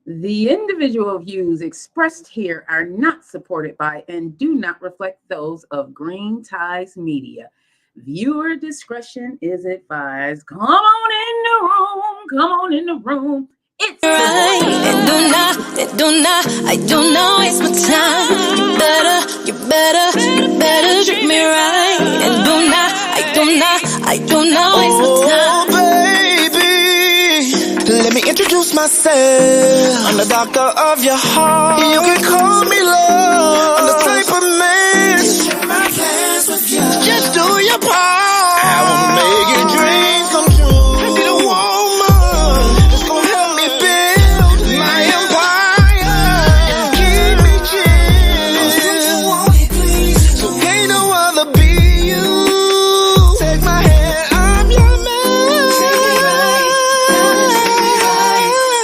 The individual views expressed here are not supported by and do not reflect those of Green Ties Media. Viewer discretion is advised. Come on in the room. Come on in the room. It's the right. voice. I do not waste my time. You better treat me right. And I do not waste my time. Oh, baby, let me introduce myself. I'm the doctor of your heart. You can call me love. I'm the type of man to share my plans with you. Just do your part. I will make your dreams come true. Be the woman that's gonna help me build my empire and keep me chill. So ain't no other be you. Take my hand, I'm your man.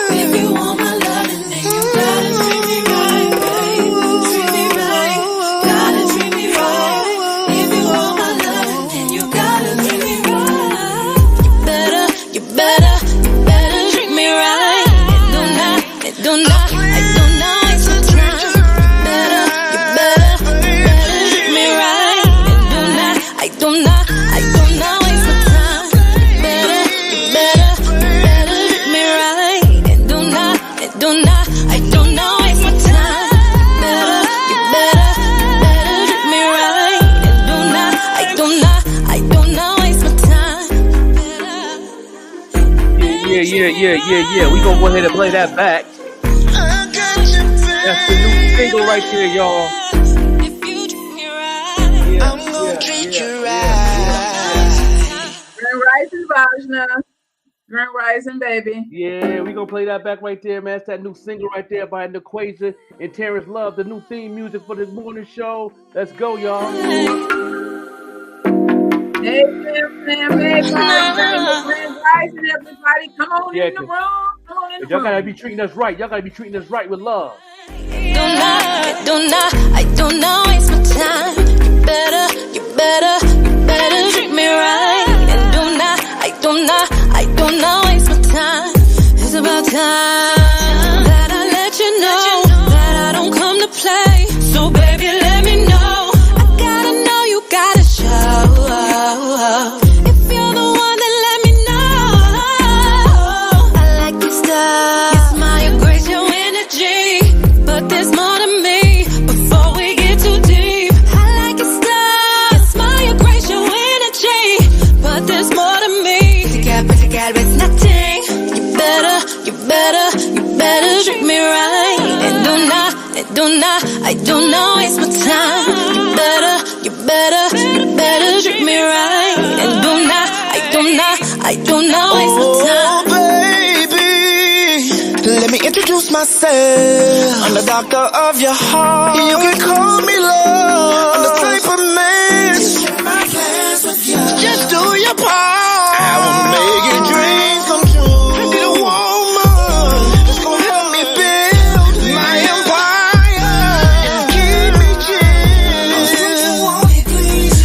If you want my loving, then you gotta treat me right, babe. Treat me right, gotta treat me right. If you want my loving, then you gotta treat me right. You better treat me right. I do not waste my time. You better treat me right. I do not waste my time. You better treat me right. I do not waste my time. You better treat me right. I do not waste my time. Yeah. We gonna go ahead and play that back. I got you, That's the new single right there, y'all. If you treat me right, I'm gonna treat you right. Grand Rising, Vajna. Grand Rising, baby. Yeah, we gonna play that back right there, man. It's that new single right there by Equation and Terrence Love, the new theme music for this morning show. Let's go, y'all. Hey, fam, hey, Grand Rising, everybody. Come on Yeah, in the room. Come on in the y'all gotta room. be treating us right. Y'all gotta be treating us right with love. I do not waste my time. You better treat me right. And I do not waste my time. It's about time that I let you know that I don't come to play. So baby, let me know. I gotta know, you gotta show. If you're the one, then let me know. I like your style, your smile, your grace, your energy. But there's more to me before we get too deep. I like your style, your smile, your grace, your energy. But there's more to me. Together it's nothing. You better treat me right. And I do not waste my time. You better treat me right. And I do not waste my time. Oh, baby, let me introduce myself. I'm the doctor of your heart. You can call me love. I'm the type of man to share my plans with you. Just do your part. I will make your dreams come true. Be the woman that's gonna help me build my empire and keep me chill.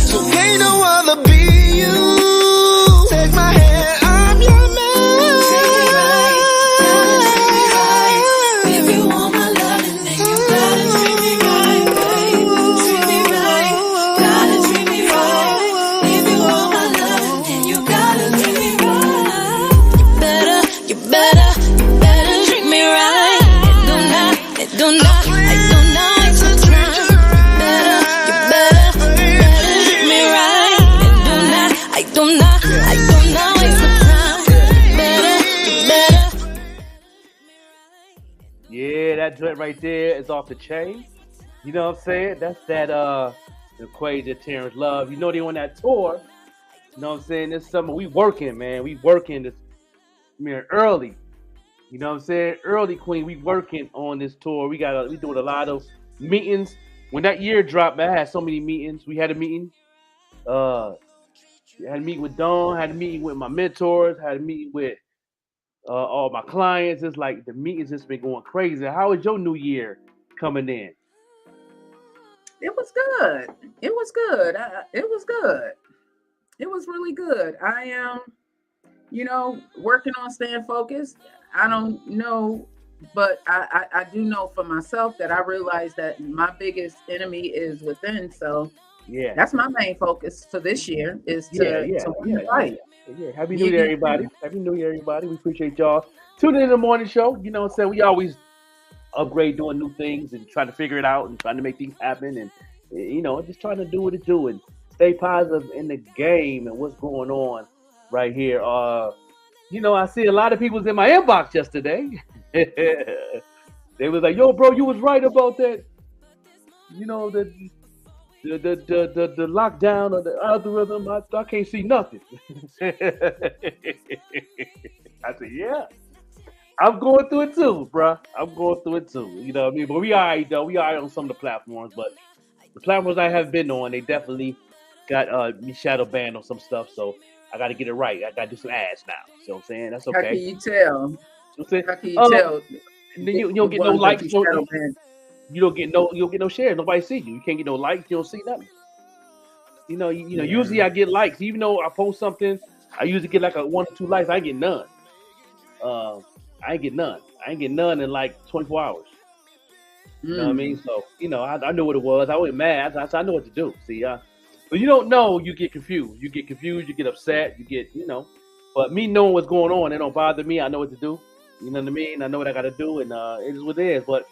So ain't no other be you. Take my hand, I'm your man. If you want my loving, then you gotta treat me right, babe. Treat me right, gotta treat me right. If you want my loving, then you gotta treat me right. You better treat me right. I do not waste my time. You better treat me right. I do not waste my time. You better. Yeah, that joint right there is off the chain. You know what I'm saying? That's that Equation, Terrence Love. You know they on that tour. You know what I'm saying? This summer we working, man. We working this early. You know what I'm saying? Early Queen, we working on this tour. We doing a lot of meetings. When that year dropped, man, I had so many meetings. We had a meeting. Uh I had a meeting with Dawn, had a meeting with my mentors, had a meeting with all my clients. It's like the meetings just been going crazy. How is your new year coming in? It was good. It was good. It was good. It was really good. I am, working on staying focused. I don't know but I do know for myself that I realize that my biggest enemy is within. So Yeah, that's my main focus for this year is yeah, to yeah, win yeah, the yeah, fight. yeah. Happy New Year, You everybody. Happy New Year, everybody. We appreciate y'all tuning in the morning show. You know what I'm saying? We always upgrade, doing new things and trying to figure it out and trying to make things happen and just trying to do what it do and stay positive in the game and what's going on right here. I see a lot of people's in my inbox yesterday. They was like, "Yo, bro, you was right about that. You know the lockdown or the algorithm. I can't see nothing." I said, "Yeah, I'm going through it too, bruh. I'm going through it too. You know what I mean? But we all right though. We all right on some of the platforms, but the platforms I have been on, they definitely got me shadow banned on some stuff. So I got to get it right. I got to do some ads now. So I'm saying that's How can okay. you tell? So I'm saying, How can you tell and then you the don't get no ones that likes. you shadow ban? You don't get no shares. Nobody see you. You can't get no likes. You don't see nothing. Yeah. Usually I get likes, even though I post something. I usually get like a 1 or 2 likes. I get none. Uh, I ain't get none. I ain't get none in like 24 hours. You know what I mean? Mm. So I knew what it was. I went mad. I know what to do. See, but you don't know. You get confused. You get confused. You get upset. You get But me knowing what's going on, it don't bother me. I know what to do. You know what I mean? I know what I got to do, and it is what it is. But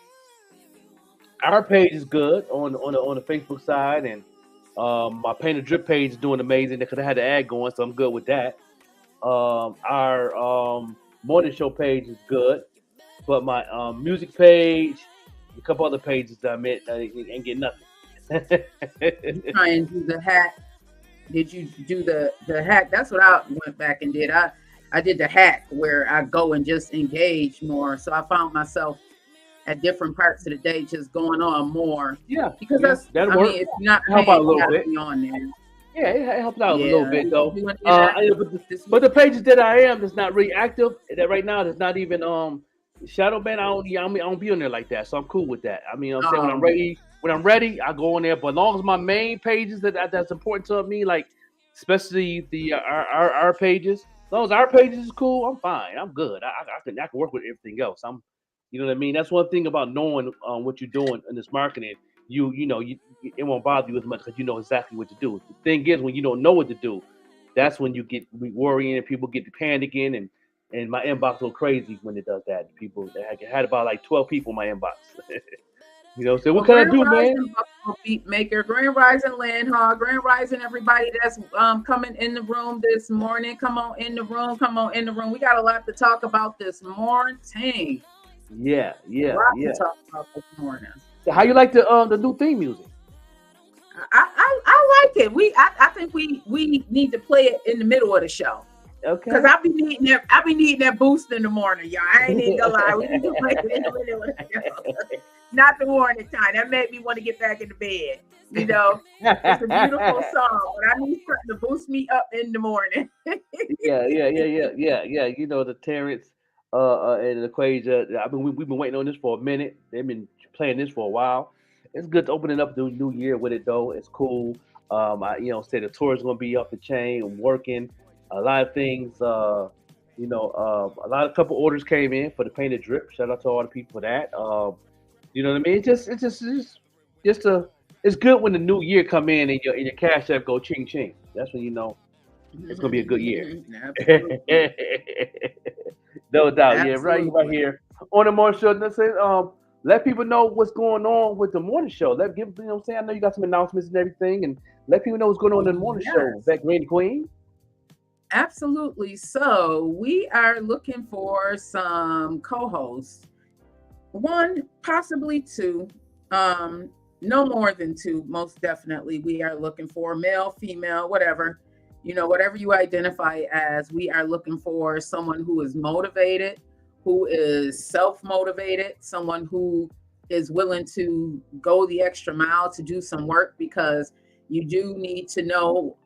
our page is good on the Facebook side, and my Paint a Drip page is doing amazing because I had the ad going, so I'm good with that. Our morning show page is good, but my music page, a couple other pages that I met, ain't get nothing. You try and do the hack. Did you do the hack? That's what I went back and did. I did the hack where I go and just engage more. So I found myself at different parts of the day just going on more Yeah, because yeah, that'll I work. mean, if you're not Help out paying, a you little got to bit. be on there. Yeah, it helps out a little Yeah, bit though. you want to get active But this but week. the pages that I am that's not really active, that right now that's not even shadow ban. I don't be on there like that, so I'm cool with that. I mean, I'm saying Um, when I'm ready, I go on there. But as long as my main pages that's important to me, like especially the our pages, as long as our pages is cool, I'm fine. I'm good. I can work with everything else. You know what I mean. That's one thing about knowing what you're doing in this marketing. It won't bother you as much because you know exactly what to do. The thing is, when you don't know what to do, that's when you get worrying and people get to panicking and my inbox go crazy when it does that. People I had about like 12 people in my inbox. So well, what can I Grand do, man? Rising Buffalo Beat Maker, Grand Rising Landhog, Grand Rising everybody that's coming in the room this morning. Come on in the room. Come on in the room. We got a lot to talk about this morning. Yeah, A yeah, lot to yeah. talk about this morning. So how you like the new theme music? I like it. I think we need to play it in the middle of the show. Cause Okay. I be needing that boost in the morning, y'all. I ain't even gonna lie. We need to play it in the middle of the show. Not the morning time. That made me want to get back into bed. It's a beautiful song, but I need something to boost me up in the morning. Yeah. The Terrence and the Quasia. I mean, we've been waiting on this for a minute. They've been playing this for a while. It's good to open it up the new year with it though. It's cool. Say the tour is gonna be off the chain and working. A lot of things. A couple orders came in for the painted drip. Shout out to all the people for that. You know what I mean? Just a. It's good when the new year come in and your cash app go ching ching. That's when you know it's gonna be a good year. Absolutely. No doubt. Yeah, right Absolutely. here on the morning show. Let's say, let people know what's going on with the morning show. What I'm saying. I know you got some announcements and everything, and let people know what's going on in the morning show. Yes. That Green Queen. Absolutely. So we are looking for some co-hosts. One, possibly two. Um, no more than two, most definitely. We are looking for male, female, whatever. Whatever you identify as, we are looking for someone who is motivated, who is self-motivated, someone who is willing to go the extra mile to do some work because you do need to know,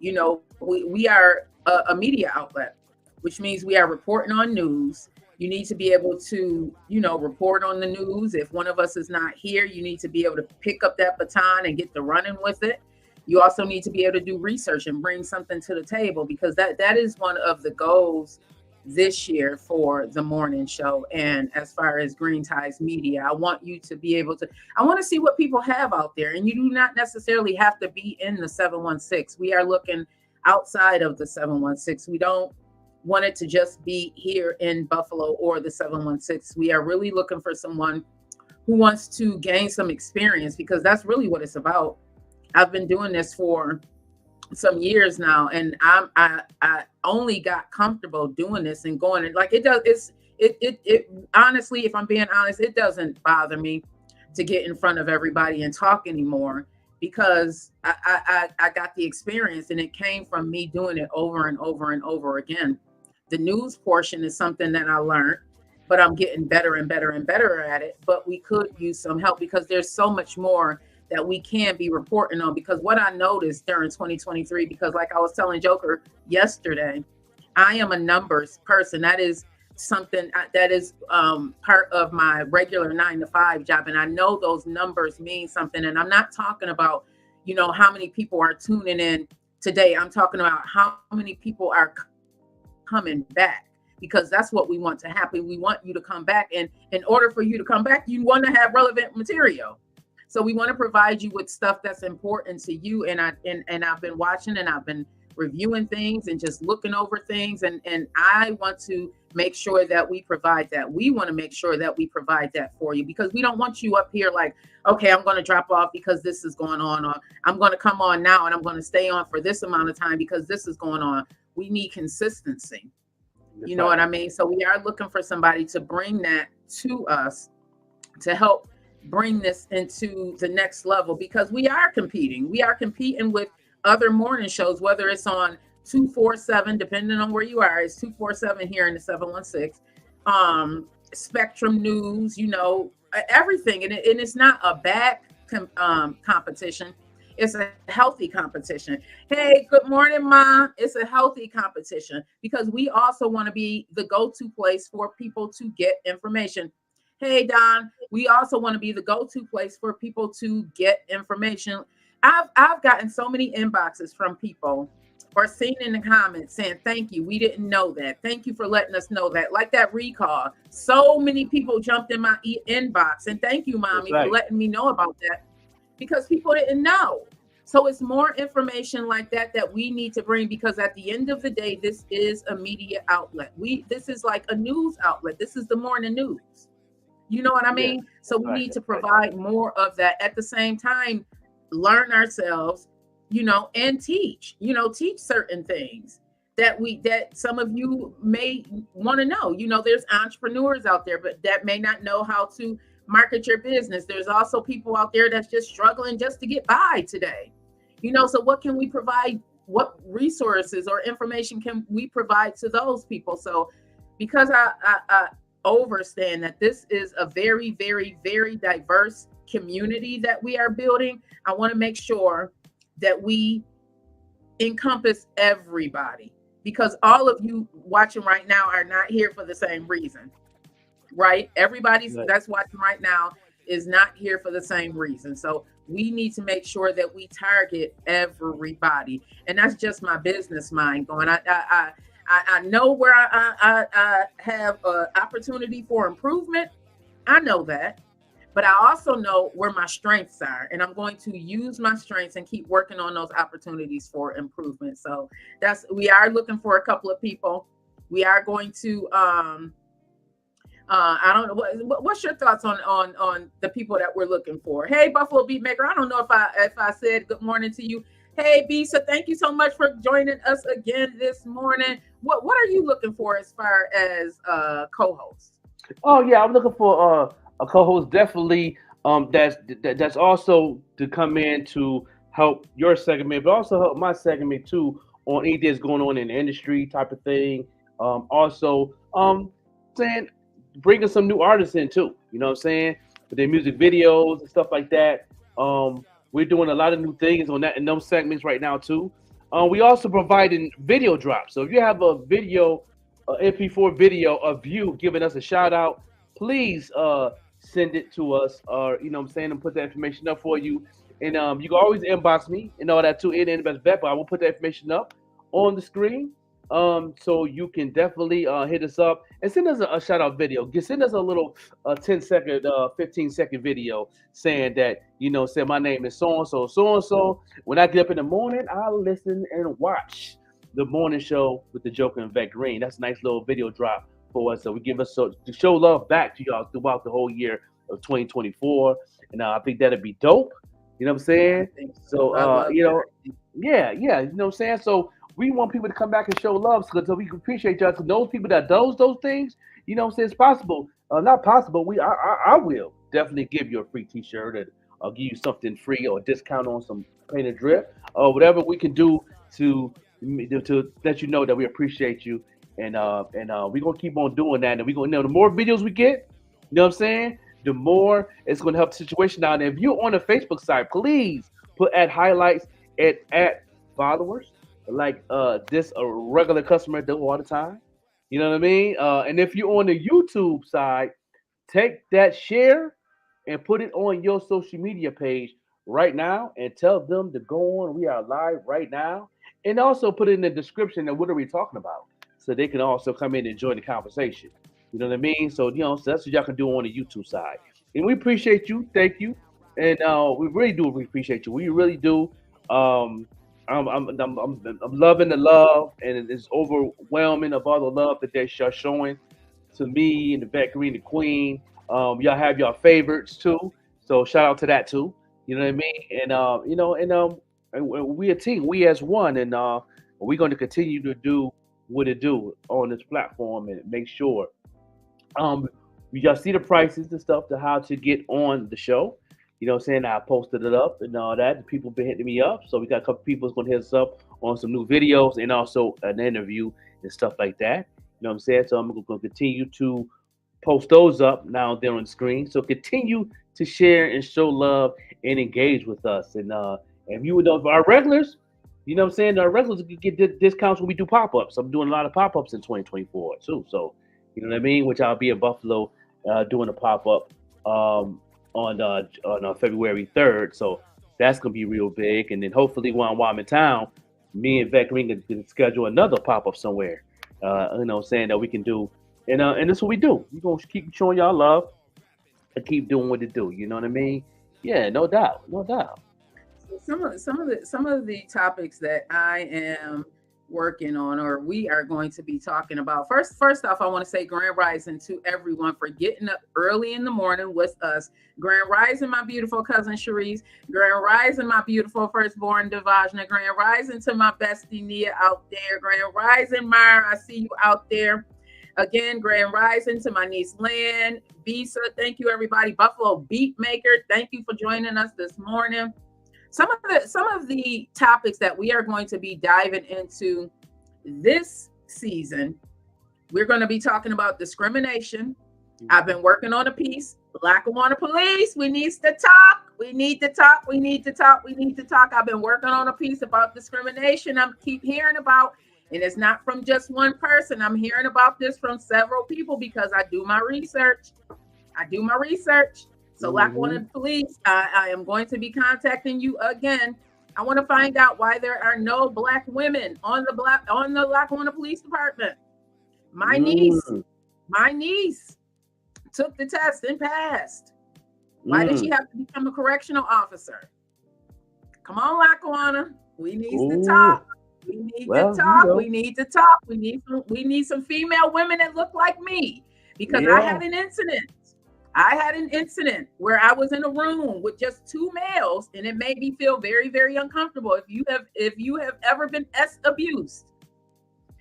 we are a media outlet, which means we are reporting on news. You need to be able to, report on the news. If one of us is not here, you need to be able to pick up that baton and get the running with it. You also need to be able to do research and bring something to the table because that is one of the goals this year for the morning show. And as far as Green Ties Media, I want you to be able to, I want to see what people have out there. And you do not necessarily have to be in the 716. We are looking outside of the 716. We don't want it to just be here in Buffalo or the 716. We are really looking for someone who wants to gain some experience, because that's really what it's about. I've been doing this for some years now, and I only got comfortable doing this and going, and like it does, it honestly, if I'm being honest, it doesn't bother me to get in front of everybody and talk anymore, because I got the experience, and it came from me doing it over and over and over again. The news portion is something that I learned, but I'm getting better and better and better at it. But we could use some help, because there's so much more that we can be reporting on. Because what I noticed during 2023, because like I was telling Joker yesterday, I am a numbers person. That is something that is part of my regular 9 to 5 job. And I know those numbers mean something. And I'm not talking about, how many people are tuning in today. I'm talking about how many people are coming back, because that's what we want to happen. We want you to come back. And in order for you to come back, you want to have relevant material. So we want to provide you with stuff that's important to you. And I've been watching, and I've been reviewing things and just looking over things. And I want to make sure that we provide that. We want to make sure that we provide that for you, because we don't want you up here like, okay, I'm going to drop off because this is going on, or I'm going to come on now and I'm going to stay on for this amount of time because this is going on. We need consistency. You know what I mean? So we are looking for somebody to bring that to us, to help bring this into the next level, because we are competing. We are competing with other morning shows, whether it's on 247, depending on where you are. It's 247 here in the 716. Spectrum News, everything. And it's not a bad competition. It's a healthy competition. Hey, good morning, Mom. It's a healthy competition, because we also want to be the go-to place for people to get information. Hey, Don, we also want to be the go-to place for people to get information. I've gotten so many inboxes from people, or seen in the comments saying, thank you, we didn't know that. Thank you for letting us know that. Like that recall. So many people jumped in my inbox, and thank you, Mommy, for letting me know about that, because people didn't know. So it's more information like that we need to bring, because at the end of the day, this is a media outlet. This is like a news outlet. This is the morning news. You know what I mean? Yeah, so we need to provide more of that. At the same time, learn ourselves, and teach certain things that some of you may want to know. There's entrepreneurs out there, but that may not know how to market your business. There's also people out there that's just struggling just to get by today. So what can we provide? What resources or information can we provide to those people? So because I understand that this is a very, very, very diverse community that we are building, I want to make sure that we encompass everybody, because all of you watching right now are not here for the same reason, right? Everybody that's watching right now is not here for the same reason. So we need to make sure that we target everybody. And that's just my business mind going. I know where I have an opportunity for improvement. I know that. But I also know where my strengths are, and I'm going to use my strengths and keep working on those opportunities for improvement. So we are looking for a couple of people. We are going to, I don't know, what's your thoughts on the people that we're looking for? Hey, Buffalo Beatmaker, I don't know if I said good morning to you. Hey, Bisa, thank you so much for joining us again this morning. What are you looking for as far as co-hosts? Oh yeah, I'm looking for a co-host, definitely, that's also to come in to help your segment, but also help my segment too, on anything that's going on in the industry type of thing. Also, saying bringing some new artists in too. You know what I'm saying? With their music videos and stuff like that. We're doing a lot of new things on that in those segments right now too. We also providing video drops. So if you have a video, MP4 video of you giving us a shout out, please send it to us, or and put that information up for you. And you can always inbox me and all that too. It ain't the best bet, but I will put that information up on the screen. So you can definitely hit us up and send us a shout out video. Send us a little 10-second, 15-second video saying that, say my name is so and so, so and so. When I get up in the morning, I'll listen and watch the morning show with the Joker and Vette Green. That's a nice little video drop for us. So we give us to show love back to y'all throughout the whole year of 2024. And I think that'd be dope. You know what I'm saying? So, I love that. yeah, you know what I'm saying? So we want people to come back and show love so we can appreciate y'all. Because those people that does those things, you know what I'm saying, it's possible. Not possible. I will definitely give you a free T-shirt, and I'll give you something free or a discount on some painted drip or whatever we can do to let you know that we appreciate you. And we're gonna keep on doing that. And we're gonna, the more videos we get, you know what I'm saying, the more it's gonna help the situation out. And if you're on the Facebook side, please put at highlights at followers like this a regular customer do all the time. You know what I mean? And if you're on the YouTube side, take that share and put it on your social media page right now and tell them to go on. We are live right now. And also put it in the description of what are we talking about. So they can also come in and join the conversation. You know what I mean? So, so that's what y'all can do on the YouTube side. And we appreciate you. Thank you. And we really do appreciate you. We really do. I'm loving the love, and it's overwhelming of all the love that they're showing to me and the Vette Green, the Queen. Y'all have your favorites too, so shout out to that too. You know what I mean? And we a team, we as one, and we're going to continue to do what it do on this platform and make sure y'all see the prices and stuff to how to get on the show. You know what I'm saying? I posted it up and all that. People been hitting me up. So we got a couple people that's going to hit us up on some new videos and also an interview and stuff like that. You know what I'm saying? So I'm going to continue to post those up now they're on screen. So continue to share and show love and engage with us. And if you would know our regulars, you know what I'm saying? Our regulars get discounts when we do pop-ups. I'm doing a lot of pop-ups in 2024 too. So, you know what I mean? Which I'll be in Buffalo doing a pop-up on February 3rd. So that's going to be real big. And then hopefully while I'm in town, me and Vette Green can schedule another pop-up somewhere, saying that we can do. And that's what we do. We're going to keep showing y'all love and keep doing what it do. You know what I mean? Yeah, no doubt. Some of the topics that I am working on, or we are going to be talking about. First off, I want to say Grand Rising to everyone for getting up early in the morning with us. Grand Rising, my beautiful cousin Cherise. Grand Rising, my beautiful firstborn Devajna. Grand Rising to my bestie Nia out there. Grand Rising, Myra, I see you out there. Again, Grand Rising to my niece Lan, Visa. Thank you, everybody. Buffalo Beat Maker. Thank you for joining us this morning. Some of the topics that we are going to be diving into this season, we're going to be talking about discrimination. I've been working on a piece. Lackawanna Police, we need to talk. We need to talk. I've been working on a piece about discrimination. I keep hearing about, and it's not from just one person. I'm hearing about this from several people because I do my research. So Lackawanna Police, I am going to be contacting you again. I want to find out why there are no Black women on the Lackawanna Police Department. My niece took the test and passed. Why did she have to become a correctional officer? Come on, Lackawanna. We need to talk. We need to talk. We need some female women that look like me, because I had an incident. Where I was in a room with just two males, and it made me feel very, very uncomfortable. If you have ever been abused,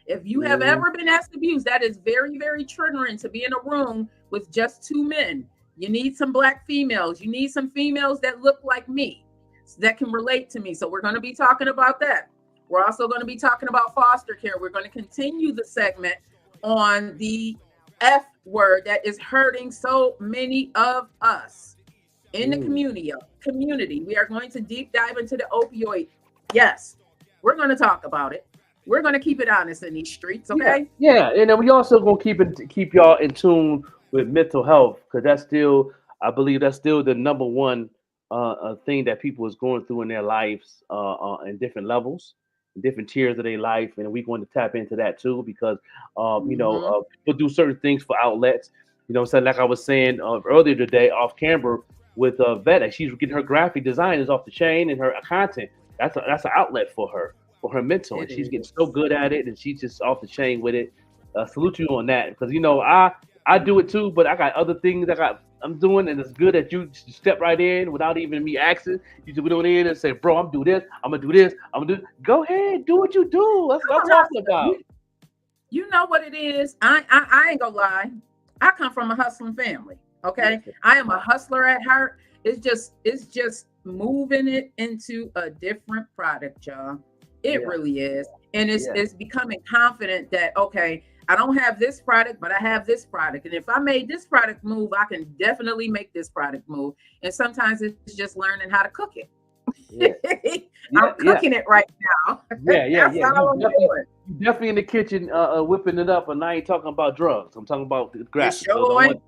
that is very, very triggering to be in a room with just two men. You need some Black females. You need some females that look like me, that can relate to me. So we're going to be talking about that. We're also going to be talking about foster care. We're going to continue the segment on the F word that is hurting so many of us in the community. We are going to deep dive into the opioid. Yes, we're going to talk about it. We're going to keep it honest in these streets, okay? Yeah. And then we also going to keep y'all in tune with mental health, because I believe that's still the number one thing that people is going through in their lives in different levels. different tiers of their life, and we're going to tap into that too because Mm-hmm. people do certain things for outlets. So like I was saying earlier today off camera with Vette, she's getting her graphic designers off the chain and her content. That's an outlet for her mental, and It she's getting is. so good at it, and she's just off the chain with it. Salute you on that because I do it too, but I got other things I'm doing, and it's good that you step right in without even me asking. You just go in and say, "Bro, I'm do this. I'm gonna do this. I'm gonna do." Go ahead, do what you do. That's what I'm I'm a talking hustler. about. You know what it is. I ain't gonna lie. I come from a hustling family. Okay, Yes, I am a hustler at heart. It's just moving it into a different product, y'all. It yeah, really is, and it's yeah, it's becoming confident that okay, I don't have this product, but I have this product, and if I made this product move, I can definitely make this product move. And sometimes it's just learning how to cook it. yeah, yeah, I'm yeah, cooking it right now. yeah, yeah, That's yeah. all I'm doing. You definitely in the kitchen, whipping it up, and I ain't talking about drugs. I'm talking about the It's graphics. showing,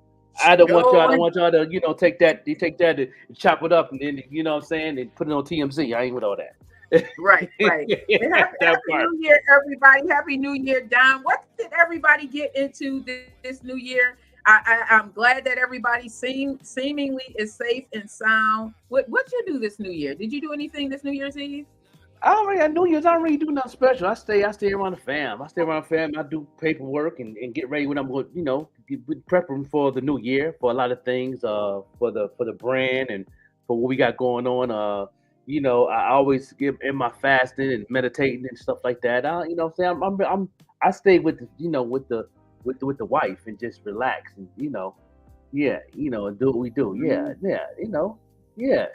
I don't want y'all. I don't showing. want y'all to, take that. You take that and chop it up, and then what I'm saying, and put it on TMZ. I ain't with all that. Right, right. And happy, That happy part. New Year, everybody. Happy New Year, Don. What did everybody get into this new year? I'm glad that everybody seemingly is safe and sound. What you do this new year? Did you do anything this New Year's Eve? I New Year's. I don't really do nothing special. I stay around the fam. I stay around the fam. I do paperwork and get ready when I'm going. Prepping for the new year for a lot of things. For the brand and for what we got going on. I always get in my fasting and meditating and stuff like that. What I'm saying, I stay with with the wife and just relax and yeah, and do what we do. Yeah, Mhm. yeah, yeah,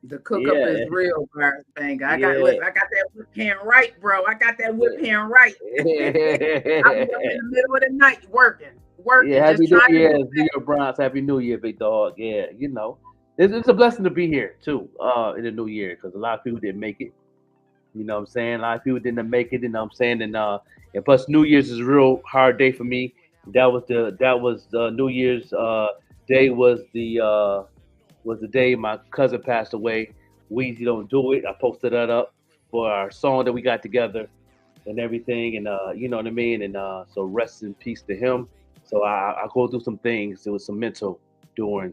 The cook up is yeah, real, Bars Bang. I got yeah. listen, I got that whip hand right, bro. I got that whip hand right. I'll be up in the middle of the night Yeah, working, just Happy New trying to Year, do New York Bronx. Happy New Year, big dog. Yeah, it's a blessing to be here too, in the new year because a lot of people didn't make it. You know what I'm saying? A lot of people didn't make it, you know what I'm saying? And plus New Year's is a real hard day for me. That was the New Year's day was the day my cousin passed away. Weezy don't do it. I posted that up for our song that we got together and everything, and you know what I mean. And so rest in peace to him. So I go through some things. There was some mental during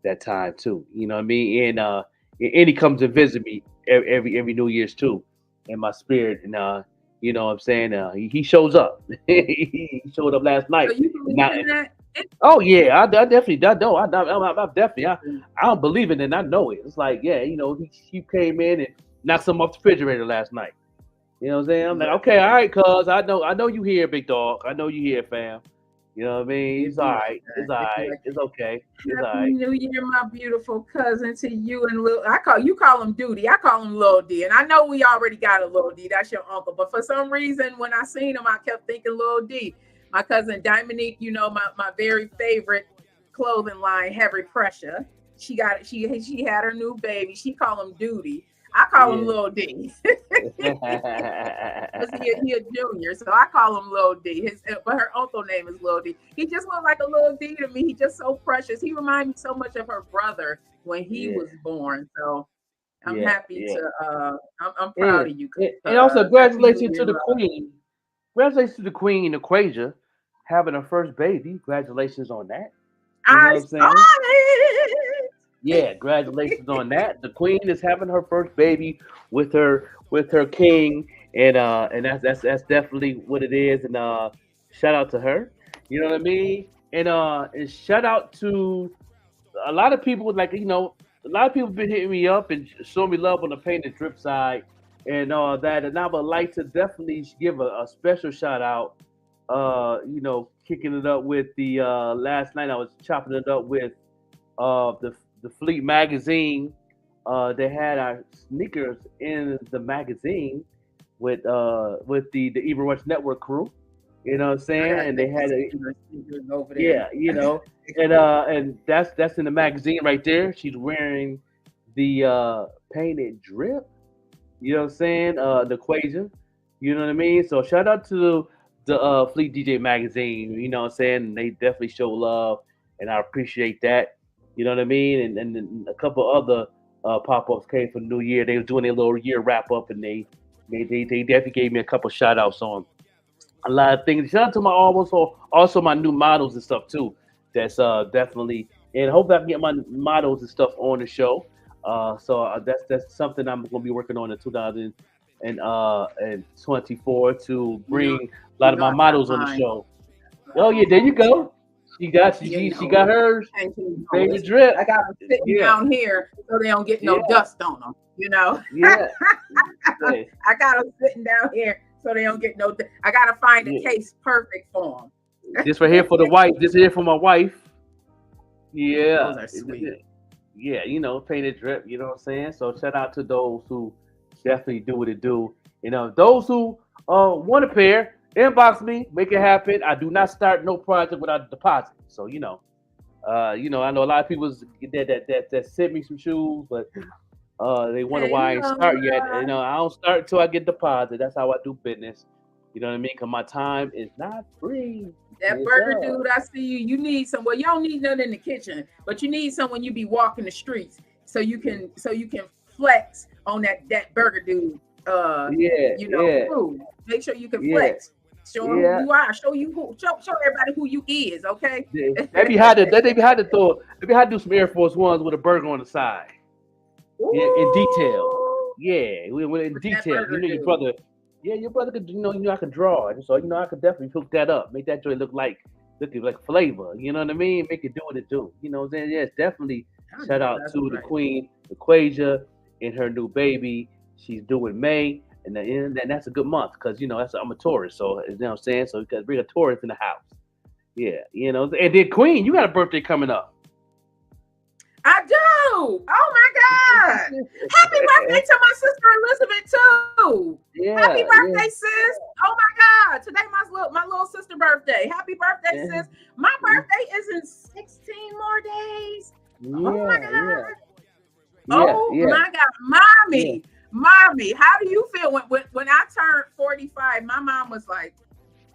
that time too. You know what I mean? And he comes and visit me every New Year's too, in my spirit. And you know what I'm saying? He shows up. He showed up last So night. you And believe now, in that? oh yeah, I definitely I know. I definitely I don't believe in it. And I know it. It's like yeah, he came in and knocked some off the refrigerator last night. You know what I'm saying? I'm like, Right. okay, all right, cuz I know you here, big dog. I know you here, fam. You know what I mean? You It's all do. right. It's all right. Right. It's okay. It's all Happy right. New Year, my beautiful cousin, to you and Lil. You call him Duty. I call him Lil D. And I know we already got a Lil D. That's your uncle. But for some reason, when I seen him, I kept thinking Lil D. My cousin Dominique, my very favorite clothing line, Heavy Pressure. She had her new baby. She call him Duty. I call him Yeah. Lil D. Because he a junior, so I call him Lil D. But her uncle name is Lil D. He just looked like a little D to me. He just so precious. He reminded me so much of her brother when he Yeah. was born. So I'm Yeah. happy Yeah. to. I'm proud And, of you. and also Happy New congratulations to Year, the love. queen. Congratulations to the queen, Equasia, having her first baby. Congratulations on that. You know I what I'm saw saying? it. Yeah, congratulations on that. The queen is having her first baby with her king, and that's definitely what it is. And shout out to her. You know what I mean? And shout out to a lot of people a lot of people been hitting me up and showing me love on the paint and drip side and all that. And I would like to definitely give a special shout out. Kicking it up with the last night I was chopping it up with the Fleet magazine. They had our sneakers in the magazine with the Even Rush Network crew. You know what I'm I saying? gotta And take they this had a picture over there. yeah, and that's in the magazine right there. She's wearing the painted drip. You know what I'm saying? The equation. You know what I mean? So shout out to the Fleet DJ magazine. You know what I'm saying? They definitely show love, and I appreciate that. You know what I mean? And then a couple other pop ups came for New Year. They were doing their little year wrap up, and they They definitely gave me a couple shout outs on a lot of things. Shout out to my also my new models and stuff too. That's definitely, and hopefully I can get my models and stuff on the show. That's something I'm gonna be working on in 2024 to You know, bring a lot you of know my I got models on the mine. show. Oh yeah, there you go. You She know, got hers. and you know, Favorite drip. I got them sitting Yeah, down here so they don't get no yeah, dust on them. You know, yeah. Yeah. I got them sitting down here so they don't get no. I got to find a Yeah. case perfect for This right here for the them. wife. This here for my wife. Yeah. Those are sweet. Yeah, painted drip, you know what I'm saying? So shout out to those who definitely do what it do. Those who want a pair, inbox me, make it happen. I do not start no project without a deposit. So, I know a lot of people that sent me some shoes, but they wonder Hey, why I ain't start yet. Lola. I don't start until I get deposit. That's how I do business. You know what I mean? Because my time is not free. That It's burger up. dude, I see you. You need some. Well, you don't need none in the kitchen, but you need some when you be walking the streets, so you can flex on that burger dude. Yeah, yeah, Food. Make sure you can yeah, flex. Show them yeah. who you are. Show everybody who you is. Okay. Yeah, they be had to do some Air Force Ones with a burger on the side. In detail. Ooh, Yeah, in with that detail. burger Your dude. brother. Yeah, your brother could. I could draw it, so I could definitely hook that up, make that joint look like flavor. You know what I mean? Make it do what it do. You know what I'm saying? Yes, definitely. I Shout know out that's to the right. Queen, Equasia, and her new baby. She's due in May, and that's a good month because I'm a tourist, so you know what I'm saying. So you got to bring a tourist in the house. Yeah, and then Queen, you got a birthday coming up. I do. Oh my God. Happy birthday to my sister Elizabeth too. Happy Yeah, yeah, birthday, sis. Oh my God. Today my little sister birthday. Happy birthday, yeah, sis. My birthday is in 16 more days. Oh my yeah, yeah, God. yeah, Oh yeah, my God. yeah. Mommy, how do you feel when I turned 45? My mom was like,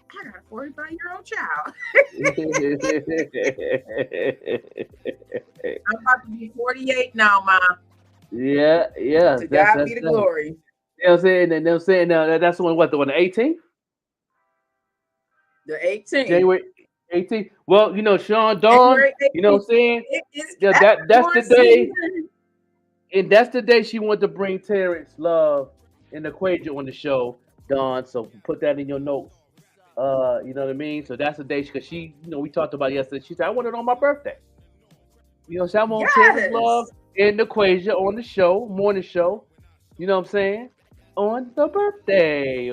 I got a 45-year-old child. I'm about to be 48 now, Mom. Yeah, yeah, To that's God that's be the that. glory. You know what I'm saying? And I'm saying that's the one. What, the one, the 18th, The 18th. January 18th. Well, Sean Dawn. January You know what 18th. I'm saying? It is Yeah, that's the Capricorn day, season. and that's the day she wanted to bring Terrence Love and Equator on the show, Dawn. So put that in your notes. You know what I mean? So that's the day because we talked about it yesterday. She said I want it on my birthday. So I want Terrence Love Yes. and Equasia on the show, morning show. You know what I'm saying? On the birthday.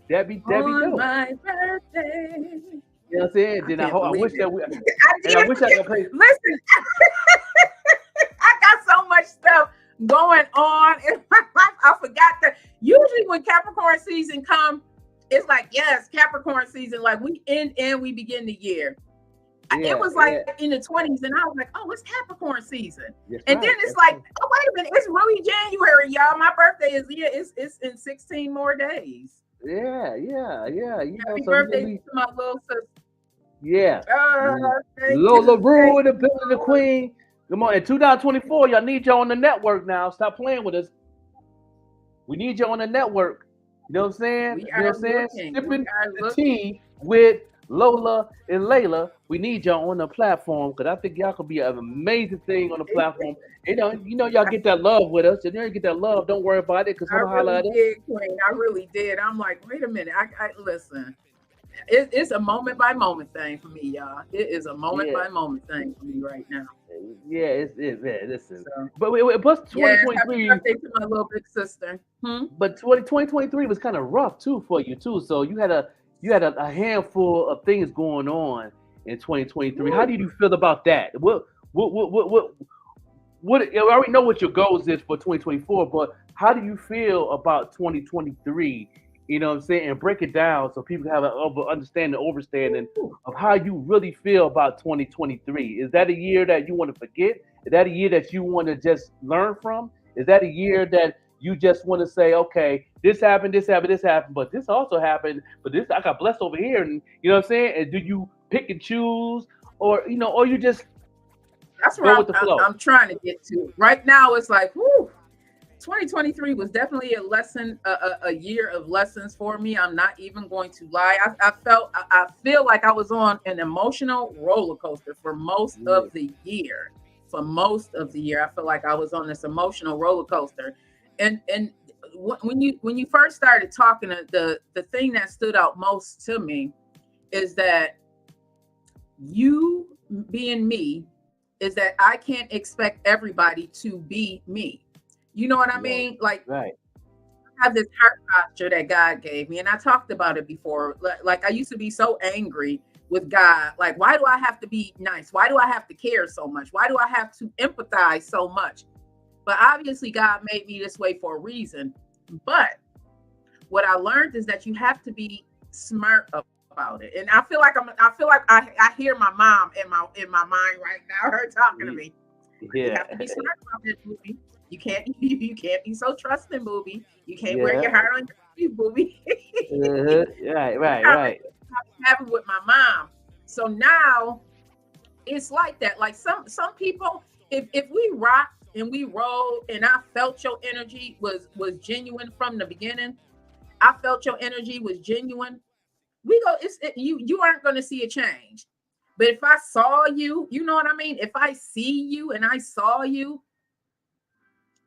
That'd be On dope. my birthday. You know what I'm saying? I Then can't I believe wish it. that we I and I did wish I could play. listen. I got so much stuff going on in my life. I forgot that usually when Capricorn season comes, it's like, yes, Capricorn season, like we end and we begin the year. It Yeah, was yeah. like in the 20s, and I was like, oh, it's Capricorn season. That's And then right. it's That's like, right. oh, wait a minute, it's really January, y'all. My birthday is it's in 16 more days. Yeah, yeah, yeah. Happy So birthday to my little sister. yeah. Thank Lola you. Rule Thank in the building, the you. queen. Come on, in 2024, y'all need y'all on the network now. Stop playing with us. We need you on the network. You know what I'm saying? We You know are what I'm saying? looking. Sipping We are the looking. tea with Lola and Layla. We need y'all on the platform because I think y'all could be an amazing thing on the platform. Y'all get that love with us. And you get that love. Don't worry about it because I we're gonna holler really at us. did, Queen. I really did. I'm like, wait a minute. I listen. It's a moment by moment thing for me, y'all. It is a moment Yeah, by moment thing for me right now. yeah, yeah. Listen, So, but plus yes, happy 2023, birthday to my little big sister. but 2023 was kind of rough too for you too. So you had a handful of things going on in 2023. How Woo. did you feel about that? What I already know what your goals is for 2024, but how do you feel about 2023? You know what I'm saying? And break it down so people have an overstanding Woo. of how you really feel about 2023. Is that a year that you want to forget? Is that a year that you want to just learn from? Is that a year that you just want to say, okay, this happened, but this also happened, but this I got blessed over here, and you know what I'm saying? And do you pick and choose, or you just That's where go I'm, with the I'm flow? I'm trying to get to. Right now, it's like, whoo, 2023 was definitely a lesson, a year of lessons for me. I'm not even going to lie. I feel like I was on an emotional roller coaster for most Yeah. of the year. For most of the year, I feel like I was on this emotional roller coaster. And when you first started talking, the thing that stood out most to me is that you being me is that I can't expect everybody to be me. You know what I Right. mean? Like Right. I have this heart posture that God gave me, and I talked about it before. Like I used to be so angry with God. Like, why do I have to be nice? Why do I have to care so much? Why do I have to empathize so much? But obviously, God made me this way for a reason. But what I learned is that you have to be smart about it. And I feel like I hear my mom in my mind right now, her talking to me. You Yeah. have to be smart about this, movie. You can't you can't be so trusting, movie. You can't wear Yeah. your heart on your sleeve, movie. Right. Right. Right. Having with my mom. So now it's like that. Like some people, if we rock and we roll, and I felt your energy was genuine from the beginning. I felt your energy was genuine. We go. You aren't going to see a change. But if I saw you, you know what I mean. If I see you and I saw you,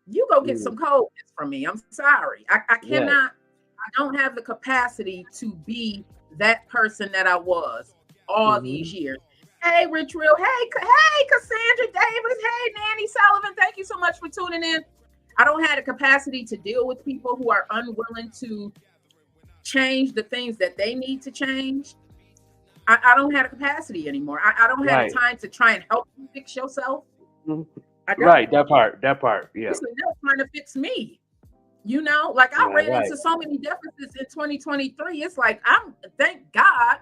you go get Mm, some coldness from me. I'm sorry. I right. cannot, I don't have the capacity to be that person that I was all Mm-hmm. these years. Hey, Rich Real. Hey, Cassandra Davis. Hey, Nanny Sullivan. Thank you so much for tuning in. I don't have the capacity to deal with people who are unwilling to change the things that they need to change. I don't have the capacity anymore. I don't have the Right. time to try and help you fix yourself. Mhm. I don't. Right. That part. That part. Yeah. It's enough trying to fix me. Like I Right. ran Right. into so many deficits in 2023. It's like I'm thank God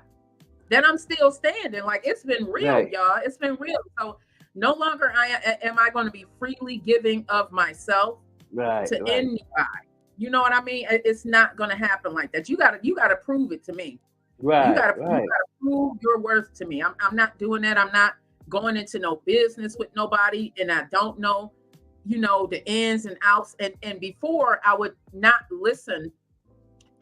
that I'm still standing. Like it's been real, Right. y'all. It's been real. So no longer am I going to be freely giving of myself Right. to Right. anybody. You know what I mean? It's not going to happen like that. You gotta prove it to me. Right. You Right. gotta prove your worth to me. I'm not doing that. I'm not going into no business with nobody, and I don't know, the ins and outs. And before I would not listen.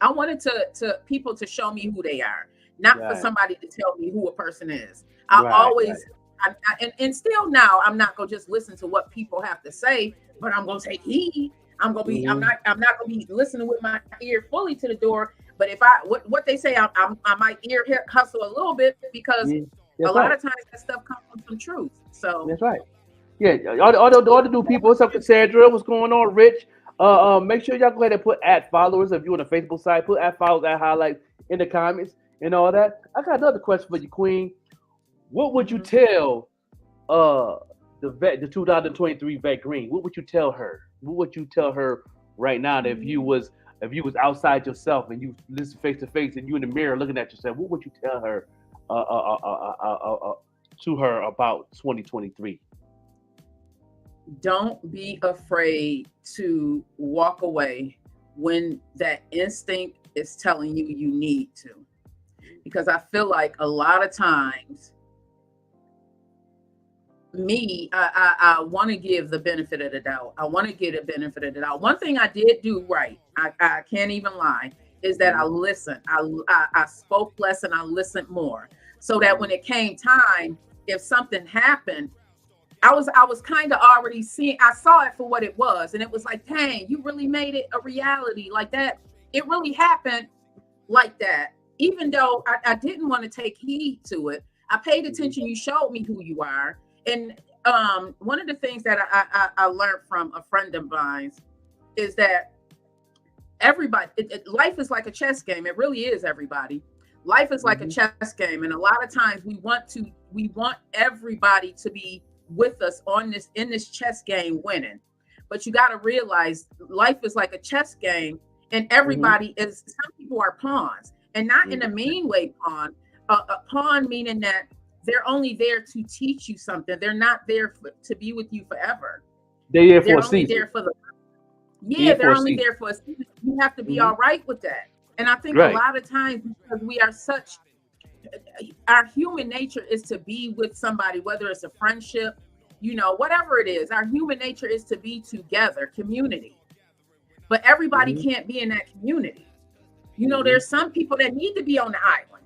I wanted to people to show me who they are, not for Right. somebody to tell me who a person is. I Right. Right. always and still now I'm not gonna just listen to what people have to say, but I'm gonna take heed. Mm-hmm. I'm not gonna be listening with my ear fully to the door. But if I what they say, I might hustle a little bit because Yeah. a That's lot right. of times that stuff comes from some truth. So That's right. Yeah, all the new people. What's up, Cassandra? What's going on, Rich? Make sure y'all go ahead and put at followers if you on the Facebook side. Put at followers, at highlight in the comments and all that. I got another question for you, Queen. What would you mhm. tell uh the 2023 vet Green? What would you tell her? What would you tell her right now that if you was outside yourself and you listen face to face and you in the mirror looking at yourself, what would you tell her uh, uh, uh, uh, uh, uh, uh, to her about 2023? Don't be afraid to walk away when that instinct is telling you you need to. Because I feel like a lot of times, I want to give the benefit of the doubt. I want to get a benefit of the doubt. One thing I did do right, I can't even lie, is that I Mhm, listened. I spoke less and I listened more, so that mhm, when it came time, if something happened, I was kind of already seeing. I saw it for what it was, and it was like, dang, you really made it a reality like that. It really happened like that. Even though I didn't want to take heed to it, I paid mhm, attention. You showed me who you are, and one of the things that I learned from a friend of mine is that everybody, life is like a chess game. It really is, everybody. Life is like a mhm, chess game, and a lot of times we want everybody to be with us on this in this chess game winning. But you got to realize life is like a chess game, and mhm, everybody is. Some people are pawns, and not in a mhm. mean way. A pawn meaning that they're only there to teach you something. They're not there to be with you forever. They here for They're a only season. there for the They here yeah, for they're a only season. there for a season. You have to be Hmm. all right with that. And I think a Right. lot of times because we are such our human nature is to be with somebody, whether it's a friendship, whatever it is, our human nature is to be together, community. but everybody can't be in that community. You know, there's some people that need to be on the island.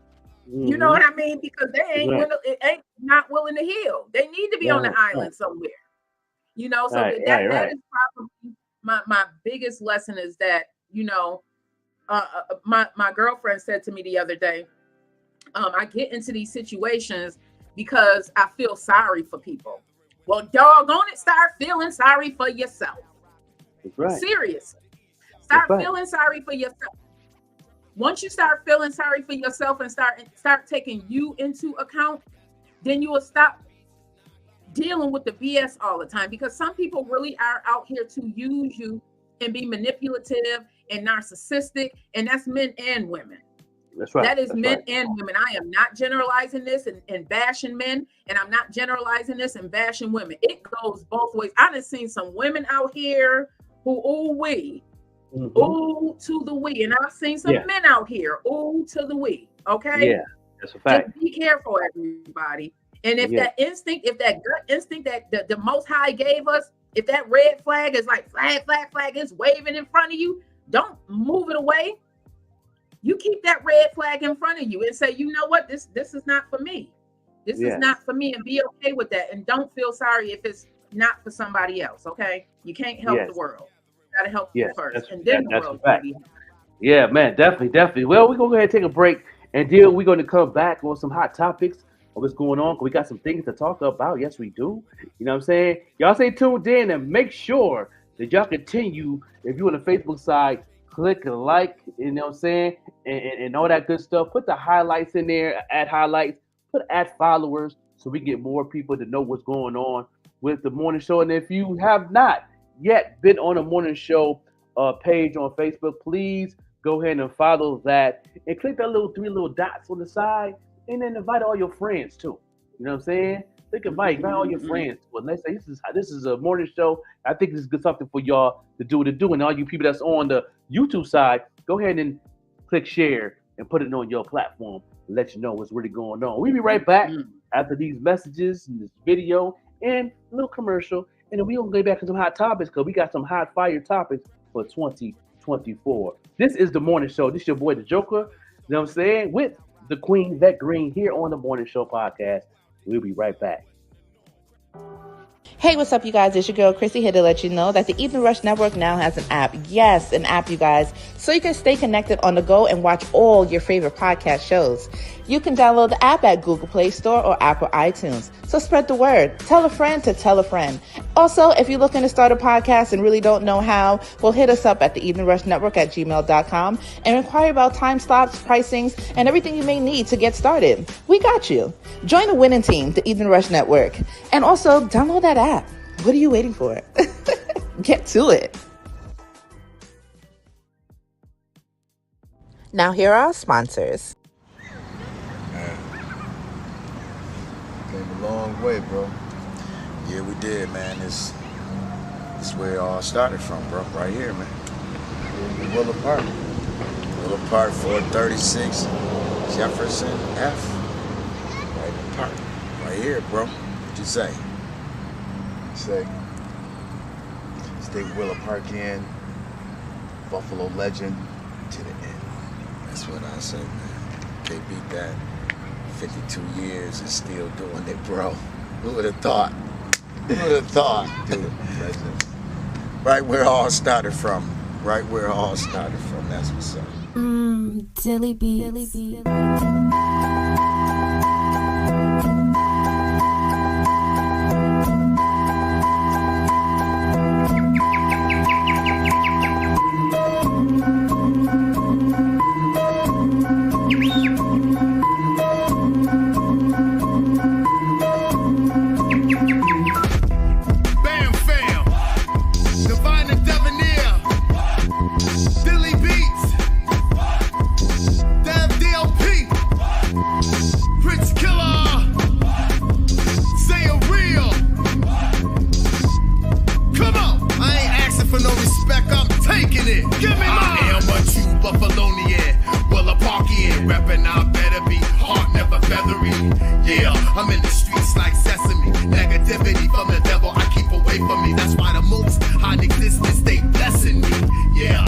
You know what I mean? Because they ain't not willing to heal. They need to be on the island somewhere. You know, so that is probably my biggest lesson is that, you know, my girlfriend said to me the other day, I get into these situations because I feel sorry for people. Well, doggone it, start feeling sorry for yourself. That's right. Seriously. Start feeling sorry for yourself. Once you start feeling sorry for yourself and start taking you into account, then you will stop dealing with the BS all the time, because some people really are out here to use you and be manipulative and narcissistic, and that's men and women. That's right. That is men and women. I am not generalizing this and bashing men, and I'm not generalizing this and bashing women. It goes both ways. I've seen some women out here who ooh to the we, and I've seen some men out here ooh to the we. Okay, yeah, that's a fact. Just be careful, everybody. And if that instinct, if that gut instinct that the Most High gave us, if that red flag is like flag is waving in front of you, don't move it away. You keep that red flag in front of you and say, you know what, this is not for me. This is not for me, and be okay with that. And don't feel sorry if it's not for somebody else. Okay, you can't help the world. You gotta help you first, and then the world will be happy. Yeah, man, definitely. Well, we're gonna go ahead and take a break, and then we're gonna come back on some hot topics of what's going on. We got some things to talk about. Yes, we do. You know what I'm saying? Y'all stay tuned in and make sure that y'all continue. If you're on the Facebook side, click a like, you know what I'm saying, and all that good stuff. Put the highlights in there, add highlights, add followers, so we get more people to know what's going on with the morning show. And if you have not yet been on a morning show page on Facebook, please go ahead and follow that and click that three little dots on the side, and then invite all your friends too. You know what I'm saying? Invite all your friends. Well, let's say this is a morning show. I think this is good something for y'all to do. And all you people that's on the YouTube side, go ahead and click share and put it on your platform and let you know what's really going on. We'll be right back after these messages and this video and a little commercial, and then we'll go back to some hot topics, because we got some hot fire topics for 2024. This is the morning show. This is your boy the Joker. You know what I'm saying? With the Queen Vette Green here on the Morning Show podcast. We'll be right back. Hey, what's up, you guys? It's your girl, Chrissy, here to let you know that the Evening Rush Network now has an app. Yes, an app, you guys, so you can stay connected on the go and watch all your favorite podcast shows. You can download the app at Google Play Store or Apple iTunes. So spread the word. Tell a friend to tell a friend. Also, if you're looking to start a podcast and really don't know how, well, hit us up at the Evening Rush Network at gmail.com and inquire about time slots, pricings, and everything you may need to get started. We got you. Join the winning team, the Evening Rush Network. And also, download that app. What are you waiting for? Get to it. Now, here are our sponsors. Came a long way, bro. Yeah, we did, man. It's where it all started from, bro. Right here, man. Willow Park. Willow Park, 436 Jefferson F. Right in the park. Right here, bro. What you say? Say, stay Willow Park in, Buffalo legend to the end. That's what I say, man. Can't beat that. 52 years and still doing it, bro. Who would have thought? Who would have thought? Dude, legend. Right where it all started from. Right where it all started from. That's what's up. Dilly beats. From the devil, I keep away from me. That's why the most high existence, they blessing me. Yeah,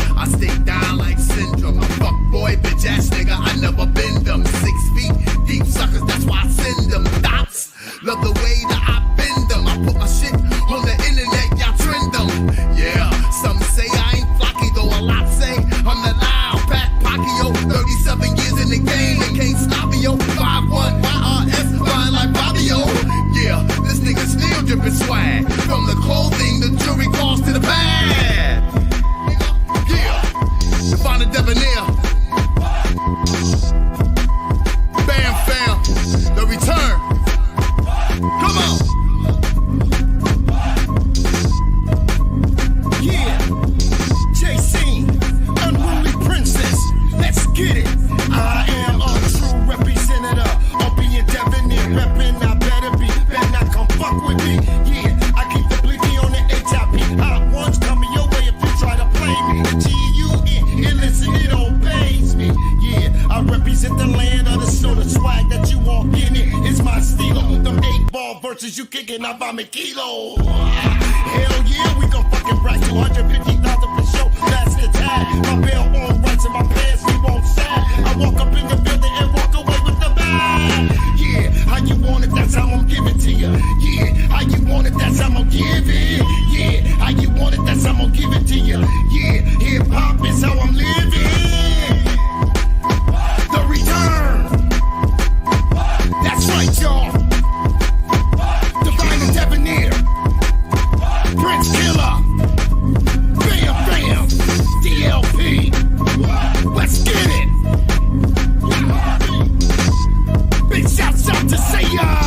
versus you kicking up by me kilo. Hell yeah, we gon' fucking rack 250,000 for show. That's the tag. My bell on rights and my pants, we won't sag. I walk up in the building and walk away with the bag. Yeah, how you want it, that's how I'm giving to you. Yeah, how you want it, that's how I'm giving. Yeah, how you want it, that's how I'm giving to you. Yeah, hip hop is how I'm living. The return. That's right, y'all. Divine and Debonair. Prince Killer. Bam, bam. DLP. Let's get it. Big shouts out to Saya.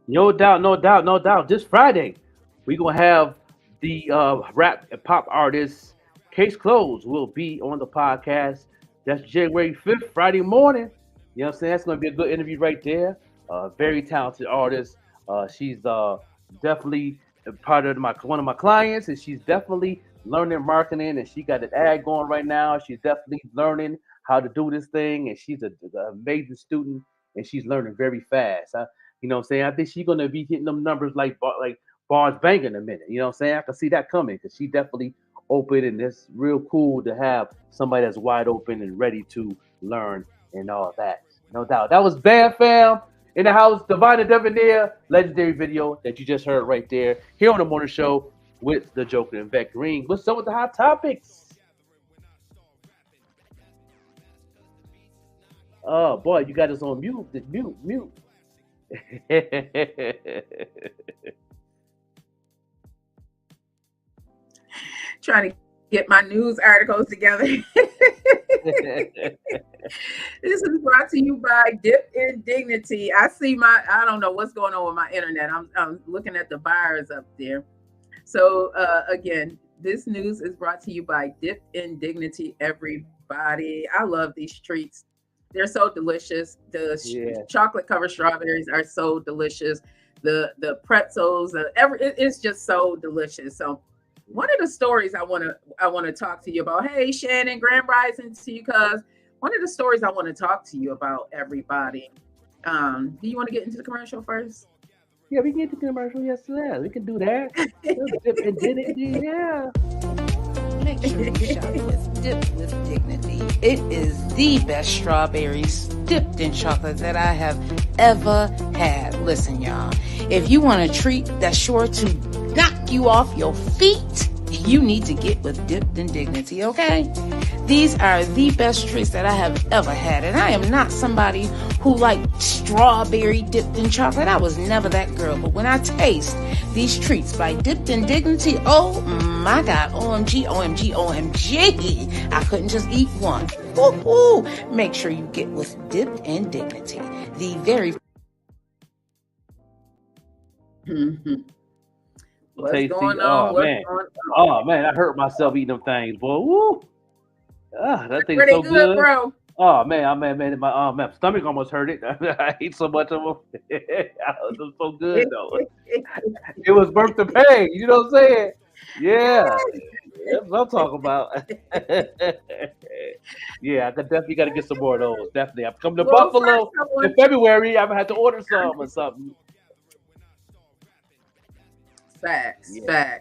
No doubt, no doubt, no doubt. This Friday, we're gonna have the rap and pop artist Case Closed will be on the podcast. That's January 5th, Friday morning. You know what I'm saying? That's gonna be a good interview right there. Very talented artist. She's definitely a part of one of my clients, and she's definitely learning marketing, and she got an ad going right now. She's definitely learning how to do this thing, and she's an amazing student, and she's learning very fast. You know what I'm saying? I think she's gonna be hitting them numbers like bars banging in a minute. You know what I'm saying? I can see that coming because she definitely open, and it's real cool to have somebody that's wide open and ready to learn and all that. No doubt. That was Bam Fam in the house, Divine and Debonair, legendary video that you just heard right there here on the morning show with the Joker and Vette Green. What's up with the hot topics? Oh boy, you got us on mute. Mute. Trying to get my news articles together. This is brought to you by Dip in Dignity. I don't know what's going on with my internet. I'm looking at the bars up there. So again, this news is brought to you by Dip in Dignity, everybody. I love these treats. They're so delicious. The chocolate covered strawberries are so delicious. The pretzels, it's just so delicious. So one of the stories I want to talk to you about. Hey, Shannon, Grand Rising to you, cuz one of the stories I want to talk to you about, everybody. Do you want to get into the commercial first? Yeah, we can get to the commercial. Yes, sir. We can do that. Dip in Dignity, yeah. Make sure you shop with Dip with Dignity. It is the best strawberries dipped in chocolate that I have ever had. Listen, y'all, if you want a treat that's sure to knock you off your feet, you need to get with Dipped in Dignity, okay? These are the best treats that I have ever had, and I am not somebody who liked strawberry dipped in chocolate. I was never that girl, but when I taste these treats by Dipped in Dignity, oh my God, OMG, OMG, OMG, I couldn't just eat one. Ooh. Make sure you get with Dipped in Dignity, the very What's Tasty. going on? Oh man, I hurt myself eating them things, boy. Woo! That thing's Pretty so good, bro. Oh man, my stomach almost hurt it. I ate so much of them. It was so good though. It was worth the pain. You know what I'm saying? Yeah, that's what I'm talking about. Yeah, I definitely got to get some more of those. Definitely, I'm coming to Buffalo in February. I'm gonna have to order some or something. Facts.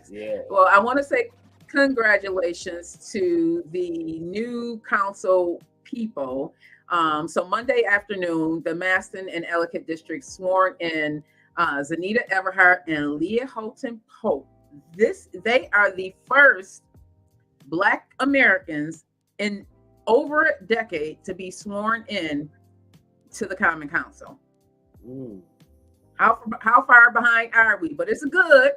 Yeah. Well, I want to say congratulations to the new council people. So Monday afternoon, the Maston and Ellicott districts sworn in Zanita Everhart and Leah Holton Pope. They are the first Black Americans in over a decade to be sworn in to the Common Council. How far behind are we? But it's a good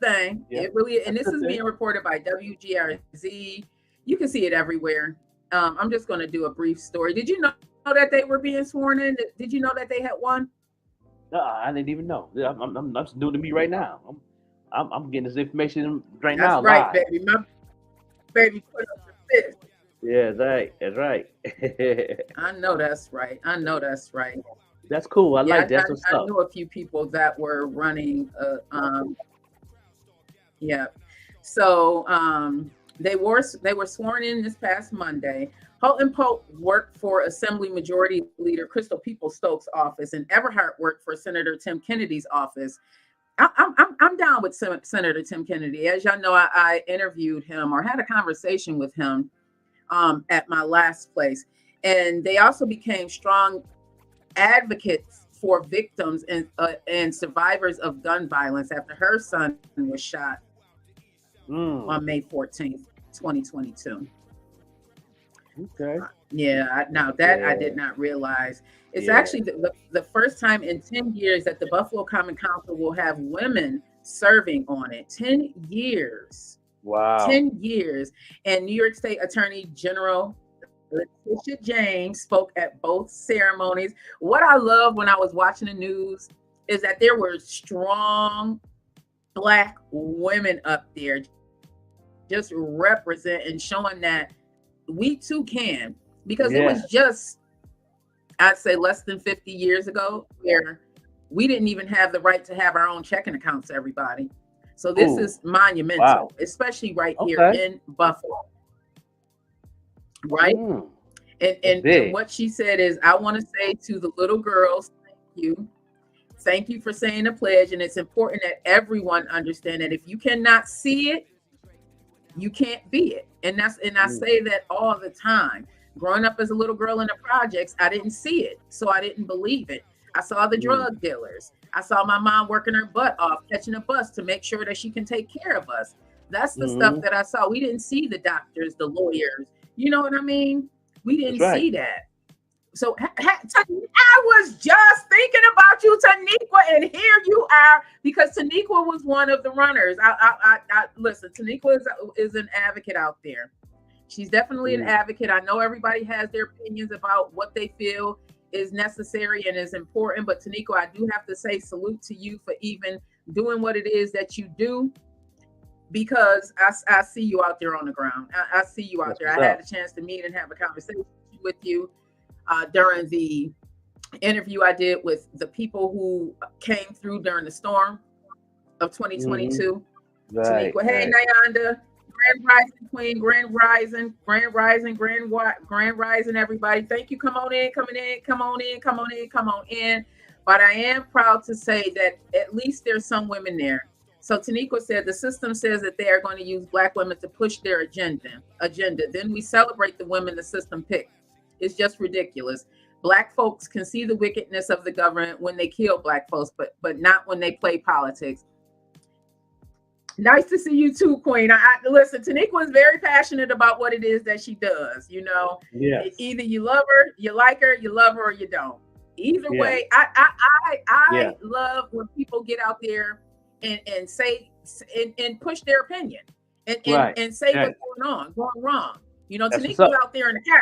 thing. Yeah. It really, and this is being reported by WGRZ. You can see it everywhere. I'm just going to do a brief story. Did you know that they were being sworn in? Did you know that they had won? I didn't even know. That's new to me right now. I'm getting this information right That's now right, live. baby. My baby put up the fist. Yeah, that's right. That's right. I know that's right. I know that's right. That's cool. I Yeah, like that's what's I up. knew a few people that were running. Yeah. So they were sworn in this past Monday. Holton Pope worked for Assembly Majority Leader Crystal People Stokes' office, and Everhart worked for Senator Tim Kennedy's office. I'm down with Senator Tim Kennedy. As y'all know, I interviewed him or had a conversation with him at my last place, and they also became strong advocates for victims and survivors of gun violence after her son was shot on May 14th, 2022. Okay. Yeah, now that I did not realize. It's actually the first time in 10 years that the Buffalo Common Council will have women serving on it. 10 years. Wow. 10 years. And New York State Attorney General Letitia James spoke at both ceremonies. What I love when I was watching the news is that there were strong Black women up there just representing, showing that we too can, because it was just, I'd say, less than 50 years ago where we didn't even have the right to have our own checking accounts, everybody. So this is monumental, especially right here in Buffalo. Right? And what she said is, I want to say to the little girls, thank you. Thank you for saying the pledge. And it's important that everyone understand that if you cannot see it, you can't be it. And I say that all the time. Growing up as a little girl in the projects, I didn't see it, so I didn't believe it. I saw the drug dealers. I saw my mom working her butt off, catching a bus to make sure that she can take care of us. That's the stuff that I saw. We didn't see the doctors, the lawyers. You know what I mean? We didn't see that. So I was just thinking about you, Taniqua, and here you are, because Taniqua was one of the runners. I listen. Taniqua is an advocate out there. She's definitely an advocate. I know everybody has their opinions about what they feel is necessary and is important, but Taniqua, I do have to say salute to you for even doing what it is that you do, because I see you out there on the ground. I see you out there. I had a chance to meet and have a conversation with you during the interview I did with the people who came through during the storm of 2022. Right, Taniqua, hey, Nyanda, Grand Rising Queen, Grand Rising, everybody. Thank you. Come on in. But I am proud to say that at least there's some women there. So Taniqua said the system says that they are going to use Black women to push their agenda. Then we celebrate the women the system picked. It's just ridiculous. Black folks can see the wickedness of the government when they kill Black folks, but not when they play politics. Nice to see you too, Queen. Listen, Taniqua is very passionate about what it is that she does. You know, either you love her, you like her, you love her, or you don't. Either way, I love when people get out there and say and push their opinion and say what's going wrong. You know, Taniqua's out there in the car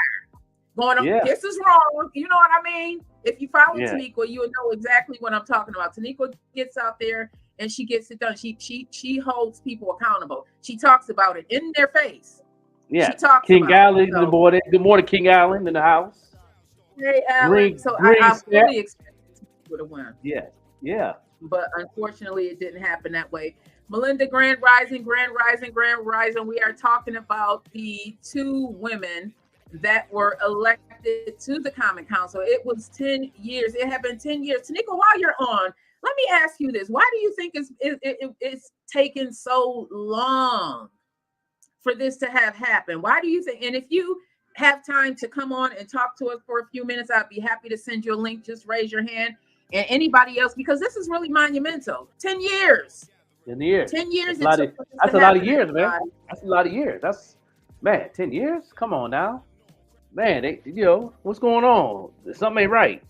going on, this is wrong. You know what I mean? If you follow Taniqua, you will know exactly what I'm talking about. Taniqua gets out there and she gets it done. She holds people accountable. She talks about it in their face. Yeah. She talks King about Allen, it. So, good morning, King Allen in the house. Hey, Alan. I fully expected Taniqua to win. Yeah. But unfortunately, it didn't happen that way. Melinda, Grand Rising. We are talking about the two women that were elected to the Common Council. It was 10 years. It had been 10 years. Taniqua, while you're on, let me ask you this. Why do you think it's taken so long for this to have happened? Why do you think? And if you have time to come on and talk to us for a few minutes, I'd be happy to send you a link. Just raise your hand. And anybody else, because this is really monumental. 10 years. 10 years. 10 years. That's a lot of years, man. That's a lot of years. That's, man, 10 years? Come on now. Man, what's going on? Something ain't right.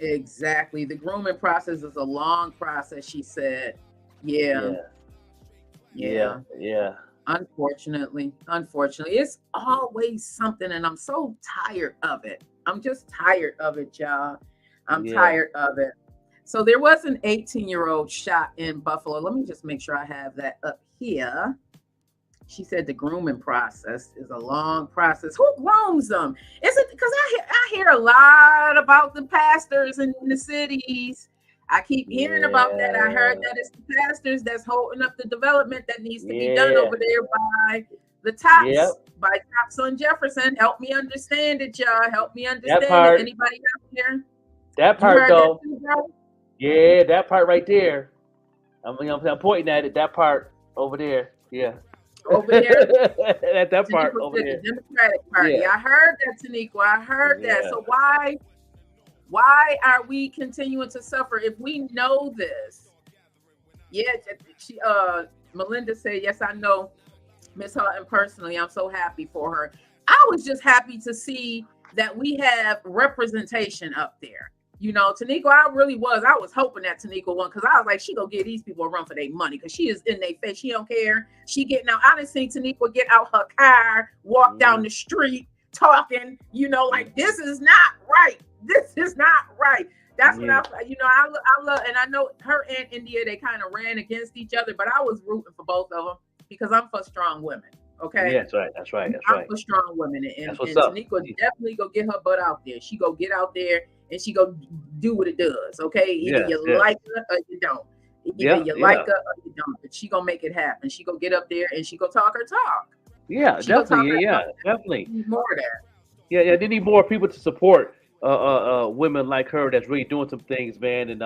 Exactly. The grooming process is a long process, she said. Yeah. Unfortunately, it's always something, and I'm so tired of it. I'm just tired of it, y'all. I'm tired of it. So there was an 18-year-old shot in Buffalo. Let me just make sure I have that up here. She said the grooming process is a long process. Who grooms them? Is it because I hear a lot about the pastors in the cities. I keep hearing about that. I heard that it's the pastors that's holding up the development that needs to be done over there by the Tops, by Tops on Jefferson. Help me understand it, y'all. Help me understand it. Anybody out there? That part, though. Yeah, that part right there. I'm pointing at it. That part over there. Yeah. Over there. that part over there. The Democratic Party. Yeah. I heard that, Taniqua. I heard that. So why are we continuing to suffer if we know this? Yeah, she Melinda said, yes, I know Miss Houghton personally. I'm so happy for her. I was just happy to see that we have representation up there. You know, Taniqua, I was hoping that Taniqua won, because I was like, she gonna give these people a run for their money, because she is in their face. She don't care. She getting out. I didn't see Taniqua get out her car, walk down the street talking, you know, like, this is not right. This is not right. That's what I love. And I know her and India, they kind of ran against each other, but I was rooting for both of them because I'm for strong women. Okay. Yeah, that's right. I'm for strong women. And Taniqua definitely go get her butt out there. She go get out there and she go do what it does. Okay. Either you like her or you don't. Either you like her or you don't. But she gonna make it happen. She go get up there and she go talk her talk. Yeah, definitely. Definitely. More of that. Yeah, they need more people to support women like her that's really doing some things, man. And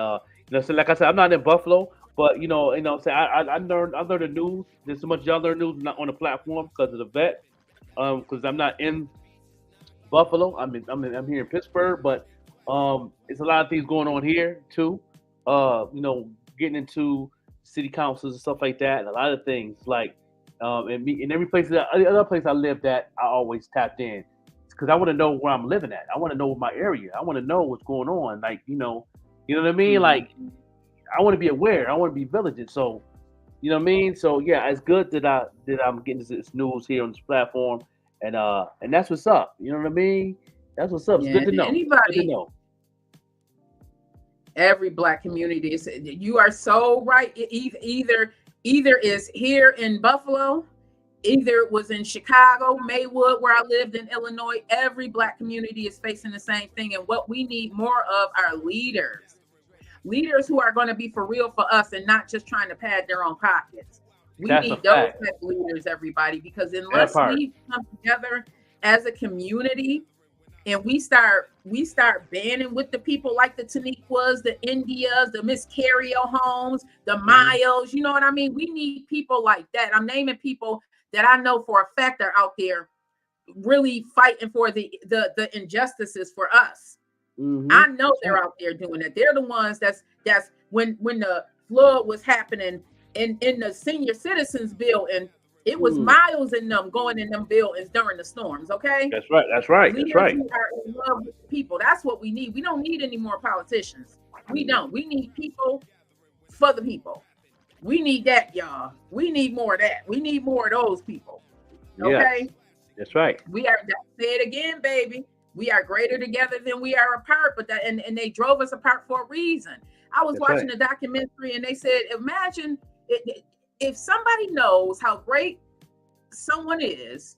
so like I said, I'm not in Buffalo, but say I learned the news. There's so much y'all learn news not on the platform because of the vet. Because I'm not in Buffalo. I'm here in Pittsburgh, but it's a lot of things going on here too. Getting into city councils and stuff like that, and a lot of things like in every place other place I lived at, I always tapped in because I want to know where I'm living at. I want to know my area. I want to know what's going on. Like you know what I mean. Mm-hmm. Like I want to be aware. I want to be vigilant. So you know what I mean. So yeah, it's good that I'm getting this news here on this platform, and that's what's up. You know what I mean. That's what's up. It's good to know. Anybody. Good to know. Every Black community is. You are so right. Either is here in Buffalo, either it was in Chicago, Maywood, where I lived in Illinois. Every Black community is facing the same thing, and what we need more of are leaders who are going to be for real for us and not just trying to pad their own pockets. We need those type of leaders, everybody, because unless we come together as a community and we start banning with the people like the Taniquas, the Indias, the Miss Carrio Holmes, the Miles, you know what I mean? We need people like that. I'm naming people that I know for a fact are out there really fighting for the injustices for us. Mm-hmm. I know they're out there doing it. They're the ones that's when the flood was happening in the senior citizens bill, and it was Miles in them going in them buildings during the storms. Okay, that's right. Leaders who are in love with people. That's what we need. We don't need any more politicians. We don't. We need people for the people. We need that, y'all. We need more of that. We need more of those people. Okay, that's right. We are. Say it again, baby. We are greater together than we are apart. But and they drove us apart for a reason. I was watching a documentary, and they said, imagine if somebody knows how great someone is,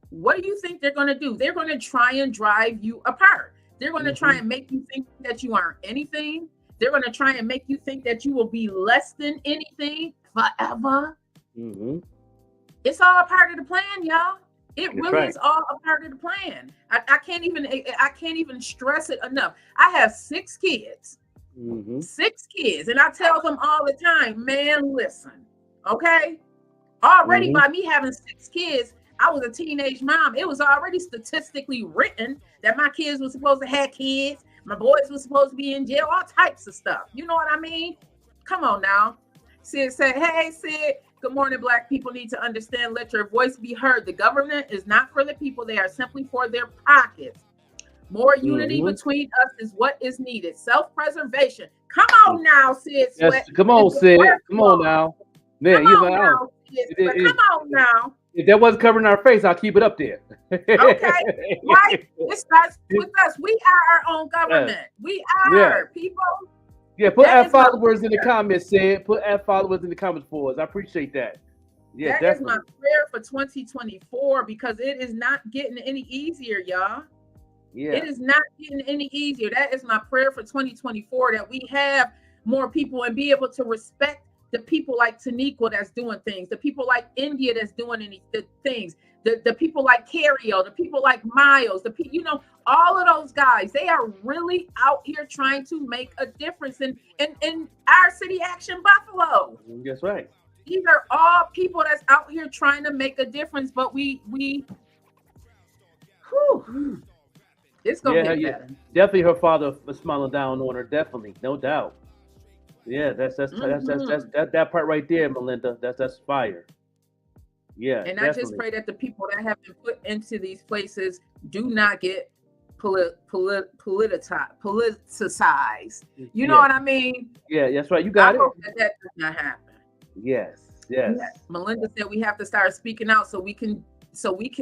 what do you think they're going to do? They're going to try and drive you apart. They're going to try and make you think that you aren't anything. They're going to try and make you think that you will be less than anything forever. Mm-hmm. It's all a part of the plan, y'all. It really is all a part of the plan. I can't even stress it enough. I have 6 kids. Mm-hmm. 6 kids, and I tell them all the time, man, listen. Okay, already by me having 6 kids, I was a teenage mom. It was already statistically written that my kids were supposed to have kids. My boys were supposed to be in jail, all types of stuff. You know what I mean? Come on now. Sid said, hey, Sid, good morning. Black people need to understand, let your voice be heard. The government is not for the people. They are simply for their pockets. More unity between us is what is needed. Self-preservation. Come on now, Sid. Yes, come on, Sid. Come on now. Man, come on now. If that wasn't covering our face, I'll keep it up there. Okay, right? It starts with us. We are our own government. We are people. Yeah, put That add is my followers in the comments, Sid. Put add followers in the comments for us. I appreciate that. Yeah, that is my definitely. prayer for 2024 because it is not getting any easier, y'all. Yeah. It is not getting any easier. That is my prayer for 2024 that we have more people and be able to respect the people like Taniqua that's doing things, the people like India that's doing the things, the people like Cario, the people like Miles, the people, all of those guys, they are really out here trying to make a difference in our city, Action Buffalo. That's right. These are all people that's out here trying to make a difference, but we whew, it's gonna get better. Definitely her father was smiling down on her, definitely, no doubt. Yeah, that's that part right there, Melinda. That's fire. Yeah, And I just definitely. pray that the people that have been put into these places do not get politicized. You know Yeah. what I mean? Yeah, that's right. You I got it. hope that does not happen. Yes. Melinda said we have to start speaking out so we can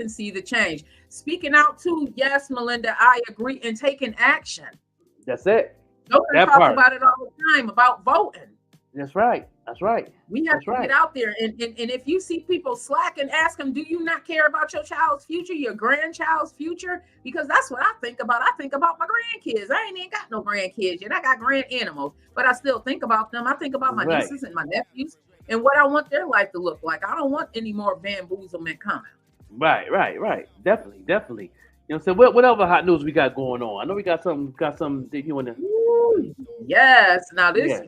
see the change. Speaking out too, yes, Melinda, I agree, and taking action. That's it. Nobody That talks part. about it all the time about voting. That's right. We have to get out there, and if you see people slack, and ask them, do you not care about your child's future, your grandchild's future? Because that's what I think about. I think about my grandkids. I ain't even got no grandkids yet. I got grand animals, but I still think about them. I think about my nieces and my nephews and what I want their life to look like. I don't want any more bamboozlement coming. Right. Definitely. You know what I'm saying? What other hot news we got going on? I know we got some that you want to. Yes. Now there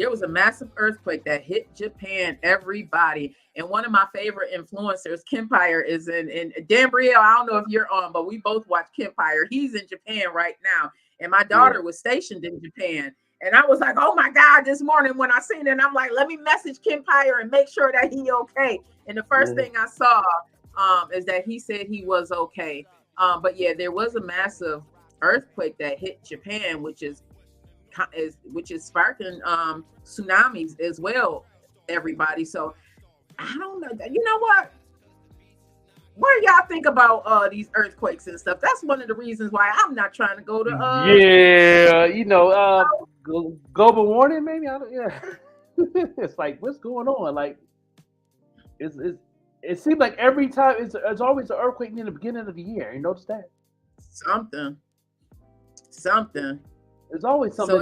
was a massive earthquake that hit Japan, everybody. And one of my favorite influencers, Kempire, is in Dan Brielle. I don't know if you're on, but we both watch Kempire. He's in Japan right now. And my daughter was stationed in Japan. And I was like, oh my God, this morning when I seen it, I'm like, let me message Kempire and make sure that he okay. And the first thing I saw is that he said he was okay. But yeah, there was a massive earthquake that hit Japan, which is sparking tsunamis as well, everybody. So I don't know. You know what do y'all think about these earthquakes and stuff? That's one of the reasons why I'm not trying to go to global warming, maybe. It's like, what's going on? Like, it seems like every time it's always an earthquake in the beginning of the year. You notice that? Something. There's always something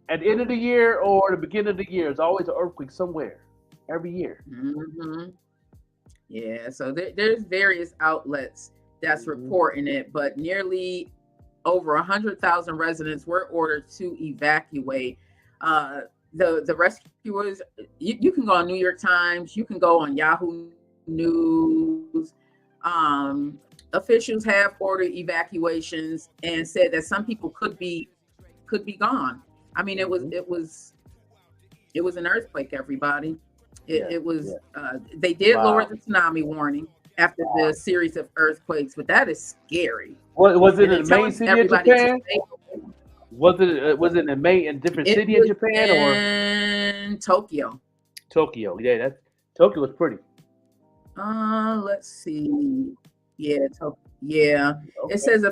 at the end of the year or the beginning of the year. There's always an earthquake somewhere every year. Mm-hmm. Yeah, so there's various outlets that's reporting it, but nearly over 100,000 residents were ordered to evacuate. The rescuers, you can go on New York Times, you can go on Yahoo News. Officials have ordered evacuations and said that some people could be gone. I mean, it was an earthquake, everybody. They did lower the tsunami warning after the series of earthquakes, but that is scary. Was it in the main city of Japan? Was it in the main different city in Japan or in Tokyo? Tokyo, yeah, Tokyo was pretty. Let's see. Yeah, yeah. Okay. It says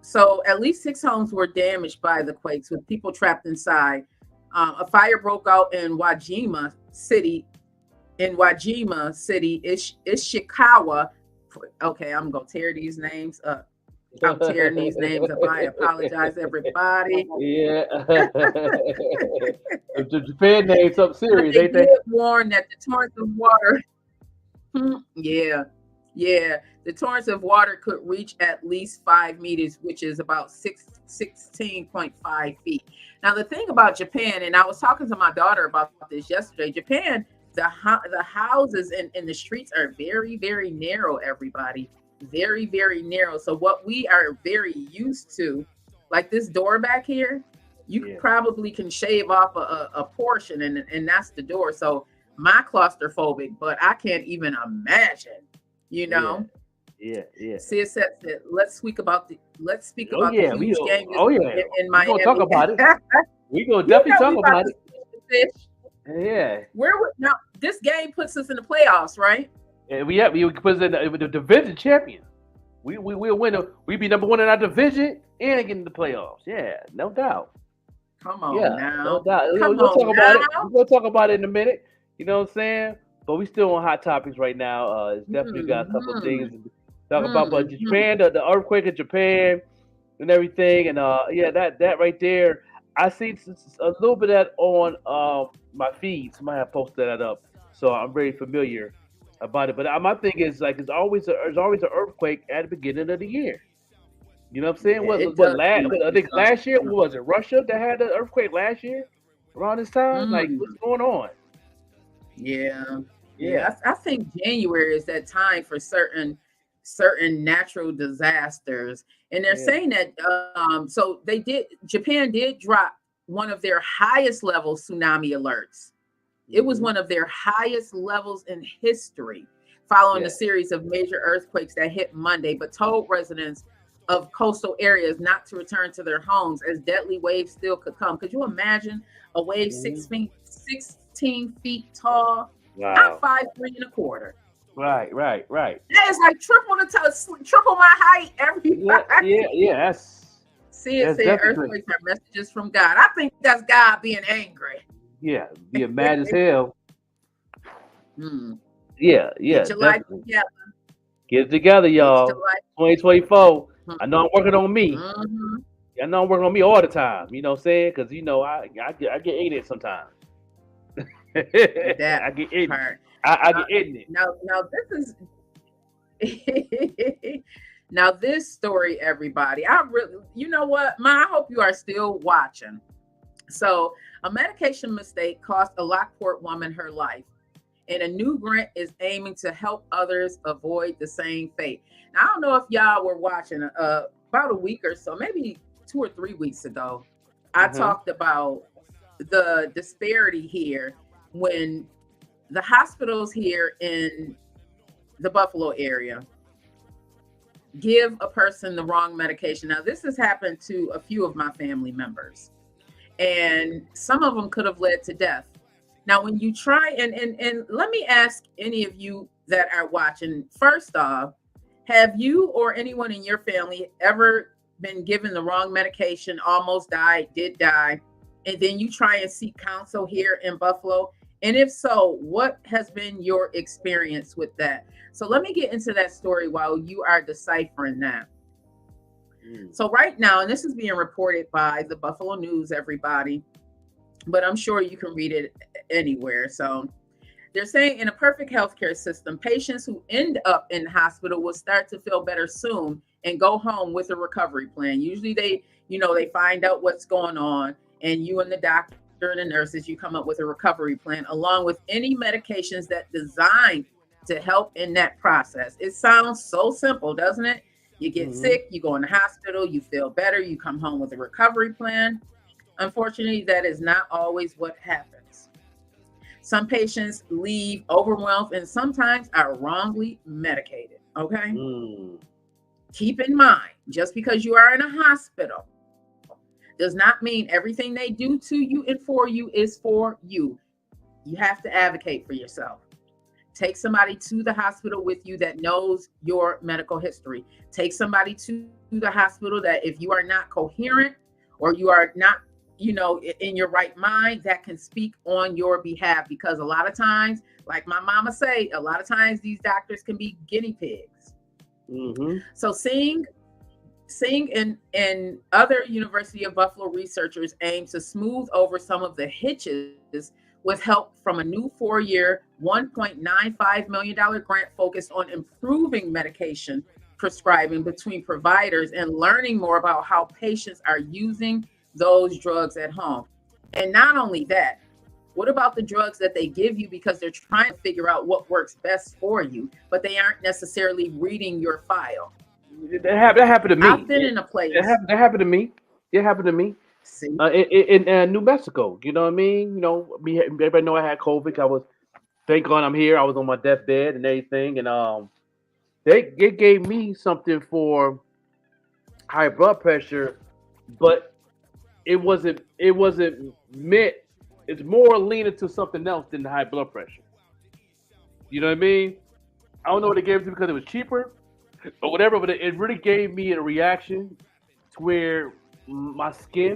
so at least 6 homes were damaged by the quakes, with people trapped inside. A fire broke out in Wajima City. Ishikawa. Okay, I'm gonna tear these names up. I'm tearing these names up. I apologize, everybody. Yeah. The Japan names up serious. They did warn that the torrents of water. The torrents of water could reach at least 5 meters, which is about 16.5 feet. Now, the thing about Japan, and I was talking to my daughter about this yesterday, Japan, the houses and the streets are very, very narrow, everybody. Very, very narrow. So what we are very used to, like this door back here, you probably can shave off a portion and that's the door. So my claustrophobic, but I can't even imagine, Sid said, let's speak about the huge game in Miami. We're gonna talk about it. We're gonna definitely talk about it. Yeah. Now this game puts us in the playoffs, right? Yeah, we put us in the division champion. We'll win. We be number one in our division and get in the playoffs. Yeah, no doubt. Come on Yeah, no now. doubt. We're Come gonna on talk about it. now. We're gonna talk about it in a minute. You know what I'm saying? But we still on hot topics right now. It's definitely got a couple of things Hmm to talk about. But hmm Japan, the earthquake in Japan and everything, and yeah, that right there. I see a little bit of that on my feed. Somebody have posted that up, so I'm very familiar about it. But my thing is like there's always an earthquake at the beginning of the year. You know what I'm saying? Yeah, it What does last? seem like I it's think last year, constant. what was it? Russia that had the earthquake last year around this time. Like, what's Mm, going on? yeah, Yeah. yeah. I think January is that time for certain natural disasters, and they're Yeah. saying that. So they did. Japan did drop one of their highest level tsunami alerts. It was Hmm. one of their highest levels in history, following a Yeah. series of major earthquakes that hit Monday, but told residents of coastal areas not to return to their homes as deadly waves still could come. Could you imagine a wave Hmm. 16 feet tall? I'm Wow. 5'3" and a quarter. Right. Right. Right. That is like triple my height. Yeah. Everybody Yeah. Yeah. see it That's said definitely earthquakes are messages from God. I think that's God being angry. yeah. Being mad as hell. Hmm. Yeah. Yeah. Get your life Definitely. together. Get it together, Get your y'all. life. 2024. I know I'm working on me. Mm-hmm. I know I'm working on me all the time. You know what I'm saying? Because I get ignorant sometimes. That I get ignorant. part. I Now, get ignorant. now this is now this story, everybody. I really, you know what, Ma, I hope you are still watching. So, a medication mistake cost a Lockport woman her life, and a new grant is aiming to help others avoid the same fate. Now, I don't know if y'all were watching. About a week or so, maybe 2 or 3 weeks ago, I Uh-huh. talked about the disparity here when the hospitals here in the Buffalo area give a person the wrong medication. Now, this has happened to a few of my family members, and some of them could have led to death. Now, when you try and let me ask any of you that are watching, first off, have you or anyone in your family ever been given the wrong medication, almost died, did die, and then you try and seek counsel here in Buffalo? And if so, what has been your experience with that? So let me get into that story while you are deciphering that. Mm. So right now, and this is being reported by the Buffalo News, everybody, but I'm sure you can read it anywhere. So they're saying in a perfect healthcare system, patients who end up in the hospital will start to feel better soon and go home with a recovery plan. Usually they find out what's going on, and you and the doctor and the nurses, you come up with a recovery plan along with any medications that designed to help in that process. It sounds so simple, doesn't it? You get Mm-hmm. sick, you go in the hospital, you feel better, you come home with a recovery plan. Unfortunately, that is not always what happens. Some patients leave overwhelmed and sometimes are wrongly medicated. Okay. Mm. Keep in mind, just because you are in a hospital does not mean everything they do to you and for you is for you. You have to advocate for yourself. Take somebody to the hospital with you that knows your medical history. Take somebody to the hospital that if you are not coherent or you are not, in your right mind, that can speak on your behalf. Because a lot of times, like my mama say, a lot of times these doctors can be guinea pigs. Mm-hmm. So Singh and other University of Buffalo researchers aim to smooth over some of the hitches with help from a new 4-year, $1.95 million grant focused on improving medication prescribing between providers and learning more about how patients are using those drugs at home. And not only that, what about the drugs that they give you because they're trying to figure out what works best for you, but they aren't necessarily reading your file? That happened to I've me. been in a place. That happened to me. It happened to me. See, In New Mexico. You know what I mean? Everybody know I had COVID. Thank God I'm here. I was on my deathbed and everything, and they gave me something for high blood pressure, but it wasn't meant. It's more leaning to something else than the high blood pressure. You know what I mean? I don't know what they gave it to because it was cheaper or whatever, but it really gave me a reaction to where my skin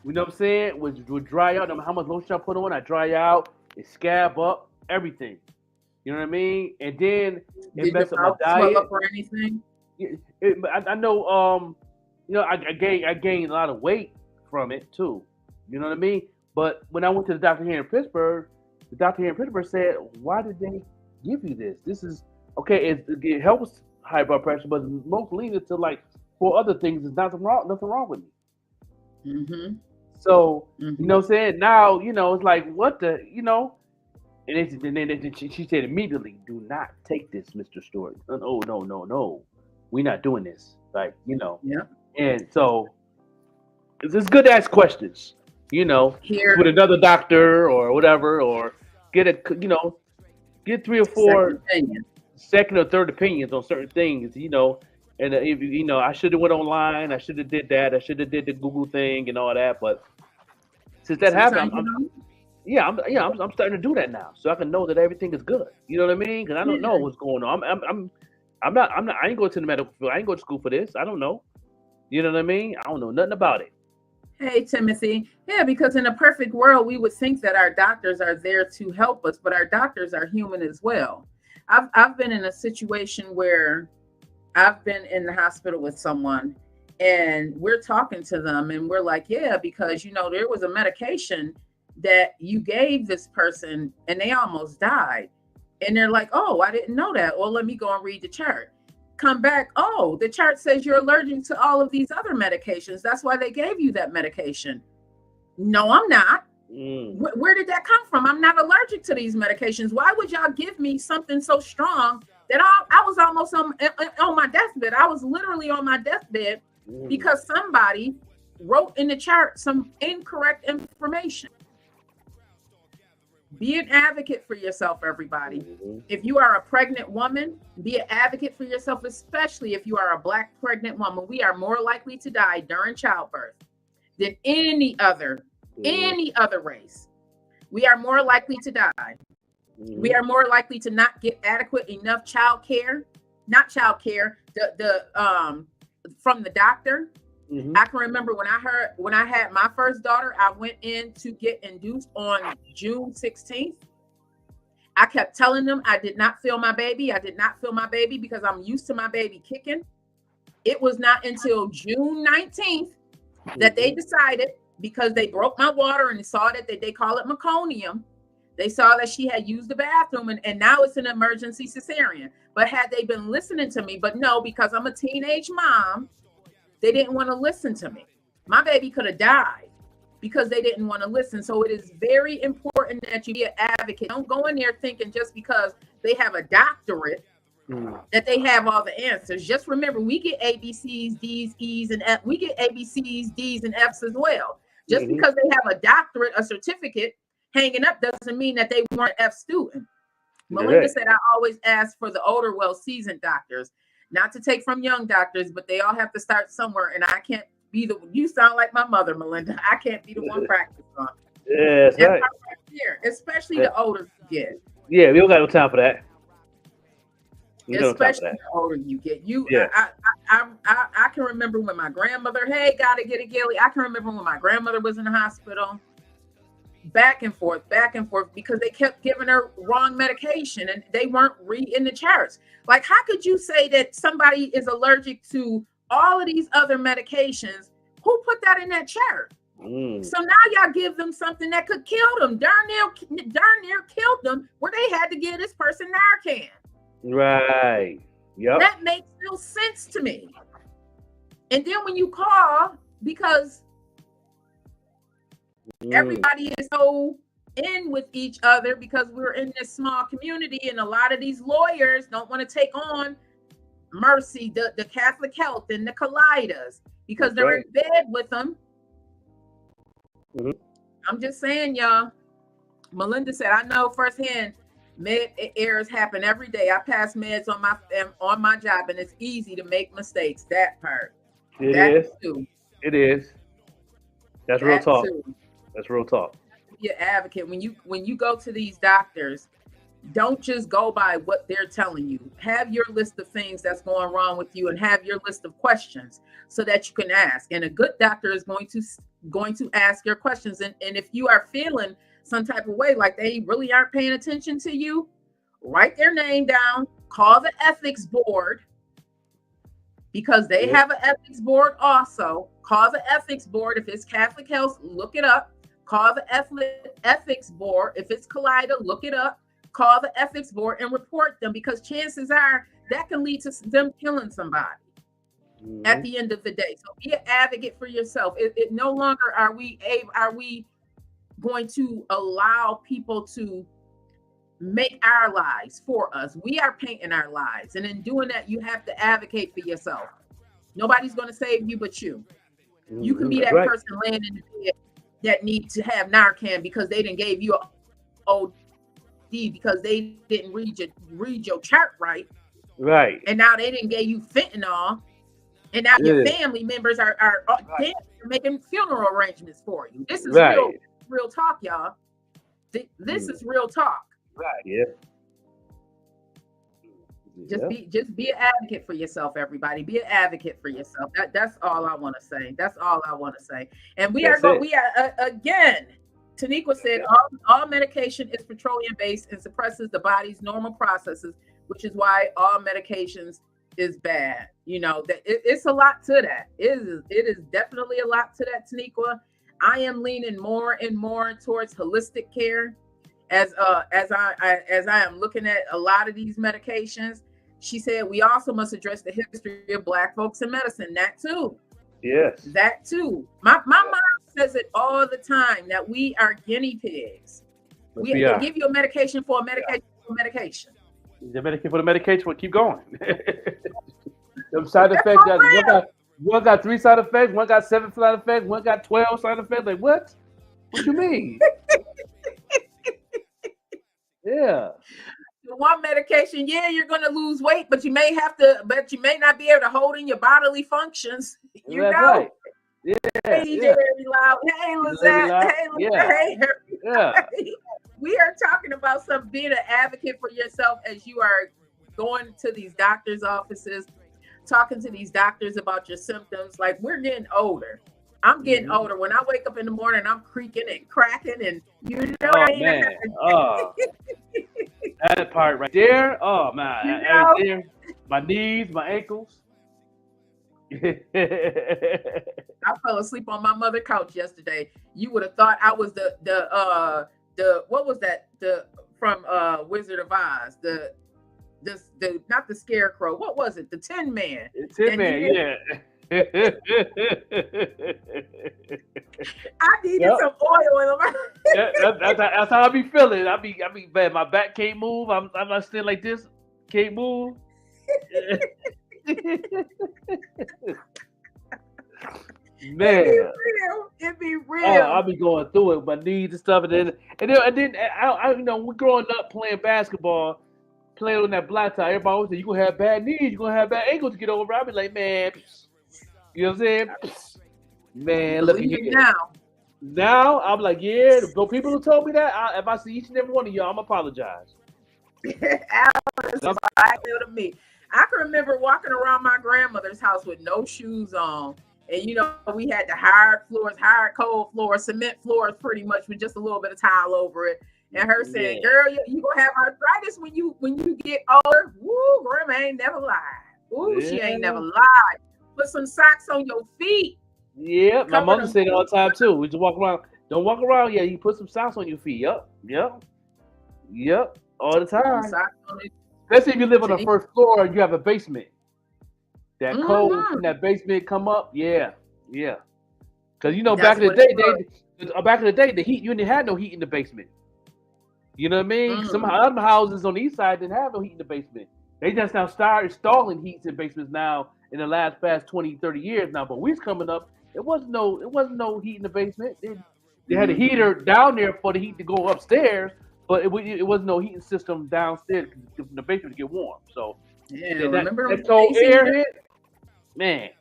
You know what I'm saying? Would dry out. No matter how much lotion I put on, I dry out. It scab up, everything. You know what I mean? And then it Did your messed up my mouth swell diet. up or anything? I know. I gained a lot of weight from it too. You know what I mean? But when I went to the doctor here in Pittsburgh, the doctor here in Pittsburgh said, "Why did they give you this? This is okay. It helps high blood pressure, but most leads to like 4 other things. There's nothing wrong with me." Mm-hmm. So Mm-hmm. you know what I'm saying? Now it's like what the and then she said immediately, "Do not take this, Mr. Stewart. No. We're not doing this." Like Yeah. and so it's good to ask questions, Here, with another doctor or whatever, or get get 3 or 4 second opinion. second or third opinions on certain things, And if I should have went online, I should have did that, I should have did the Google thing and all that. But since that happened, Sometimes, I'm starting to do that now, so I can know that everything is good. You know what I mean? Because I don't know what's going on. I'm not. I ain't going to the medical field. I ain't going to school for this. I don't know. You know what I mean? I don't know nothing about it. Hey, Timothy. Yeah, because in a perfect world, we would think that our doctors are there to help us, but our doctors are human as well. I've been in a situation where I've been in the hospital with someone and we're talking to them and we're like, yeah, because, there was a medication that you gave this person and they almost died. And they're like, oh, I didn't know that. Well, let me go and read the chart. Come back. Oh, the chart says you're allergic to all of these other medications. That's why they gave you that medication. No, I'm not. Where did that come from? I'm not allergic to these medications. Why would y'all give me something so strong that I was almost on my deathbed? I was literally on my deathbed because somebody wrote in the chart some incorrect information. Be an advocate for yourself, everybody. If you are a pregnant woman, be an advocate for yourself, especially if you are a Black pregnant woman. We are more likely to die during childbirth than any other race. We are more likely to die. We are more likely to not get adequate enough from the doctor. I can remember when I had my first daughter, I went in to get induced on June 16th. I kept telling them I did not feel my baby. I did not feel my baby because I'm used to my baby kicking. It was not until June 19th that they decided, because they broke my water and saw that they call it meconium. They saw that she had used the bathroom and now it's an emergency cesarean. But had they been listening to me, but no, because I'm a teenage mom, they didn't want to listen to me. My baby could have died because they didn't want to listen. So it is very important that you be an advocate. Don't go in there thinking just because they have a doctorate that they have all the answers. Just remember, we get ABCs, D's, E's, and F. We get ABCs, D's, and F's as well. Just because they have a doctorate, a certificate hanging up doesn't mean that they weren't F student. Melinda said, I always ask for the older, well-seasoned doctors. Not to take from young doctors, but they all have to start somewhere. And I can't be you sound like my mother, Melinda. I can't be the one practicing on. Yeah, that's right. Here, especially the older you get. Yeah, we don't got no time for that. Especially the older you get. I can remember when my grandmother, hey, gotta get a gilly. I can remember when my grandmother was in the hospital. Back and forth, because they kept giving her wrong medication and they weren't reading the charts. Like, how could you say that somebody is allergic to all of these other medications? Who put that in that chart? So now y'all give them something that could kill them. Darn near killed them, where they had to give this person Narcan. Right. Yep. That makes no sense to me. And then when you call, because everybody is so in with each other because we're in this small community, and a lot of these lawyers don't want to take on Mercy, the Catholic Health, and the Kaleidas because they're in bed with them. I'm just saying, y'all. Melinda said, I know firsthand med errors happen every day. I pass meds on my job, and it's easy to make mistakes. That part. It is. That's real talk. That's real talk. Be an advocate when you go to these doctors. Don't just go by what they're telling you. Have your list of things that's going wrong with you, and have your list of questions so that you can ask. And a good doctor is going to ask your questions. And if you are feeling some type of way, like they really aren't paying attention to you, write their name down, call the ethics board, because they have an ethics board also. Call the ethics board. If it's Catholic Health, look it up. Call the ethics board. If it's Kaleida, look it up. Call the ethics board and report them, because chances are that can lead to them killing somebody at the end of the day. So be an advocate for yourself. It no longer are we going to allow people to make our lives for us. We are painting our lives, and in doing that, you have to advocate for yourself. Nobody's going to save you but you. You can be that person laying in the bed that need to have Narcan because they didn't gave you a OD because they didn't read your chart right. Right. And now they didn't give you fentanyl, and now your family members are making funeral arrangements for you. This is real talk, y'all. This is real talk. Right. Yeah. Just be an advocate for yourself, everybody. Be an advocate for yourself. That's all I want to say. That's all I want to say. And we are again. Taniqua said all medication is petroleum based and suppresses the body's normal processes, which is why all medications is bad. You know that it's a lot to that. It is definitely a lot to that, Taniqua. I am leaning more and more towards holistic care as I am looking at a lot of these medications. She said we also must address the history of Black folks in medicine. That too. Yes. That too. My mom says it all the time that we are guinea pigs. They give you a medication for a medication for a medication. The medication for the medication will keep going. Them side effects. One got 3 side effects. One got 7 side effects. One got 12 side effects. Like what? What you mean? Yeah. One medication, you're going to lose weight, but you may not be able to hold in your bodily functions. You know. Right. Yeah. Hey, Jerry Loud. Hey, Lizette. Hey, we are talking about being an advocate for yourself as you are going to these doctors' offices, talking to these doctors about your symptoms. Like, we're getting older. I'm getting older. When I wake up in the morning, I'm creaking and cracking, and you know, that part right there. Oh man, there. My knees, my ankles. I fell asleep on my mother's couch yesterday. You would have thought I was the what was that? The from Wizard of Oz. The not the Scarecrow. What was it? The Tin Man. The Tin Man, yeah. I needed some oil in my that's how I be feeling. I be bad. My back can't move. I'm not standing like this. Can't move. Man, it be real. I'll be going through it. My knees and stuff, and then I you know, we're growing up playing basketball, playing on that blacktop. Everybody always say you gonna have bad knees, you gonna have bad ankles to get over. I be like, man. You know what I'm saying? Man, look at here. Now I'm like, yeah, the people who told me that, if I see each and every one of y'all, I'm apologize. To me. I can remember walking around my grandmother's house with no shoes on. And you know, we had the hard cold floors, cement floors pretty much with just a little bit of tile over it. And her saying, girl, you gonna have arthritis when you get older. Woo, grandma ain't never lied. Ooh, she ain't never lied. Put some socks on your feet. Yeah, my mother said it all the time too. We just walk around. Don't walk around. Yeah, you put some socks on your feet. Yep. All the time. Especially if you live on the first floor and you have a basement. That cold in that basement come up. Yeah. Because you know, back in the day, the heat, you didn't have no heat in the basement. You know what I mean? Some other houses on the east side didn't have no heat in the basement. They just now started installing heats in basements now in the past 20, 30 years now. But we was coming up, it wasn't no heat in the basement. They had a heater down there for the heat to go upstairs, but it wasn't no heating system downstairs in the basement to get warm. So remember that cold air hit, man.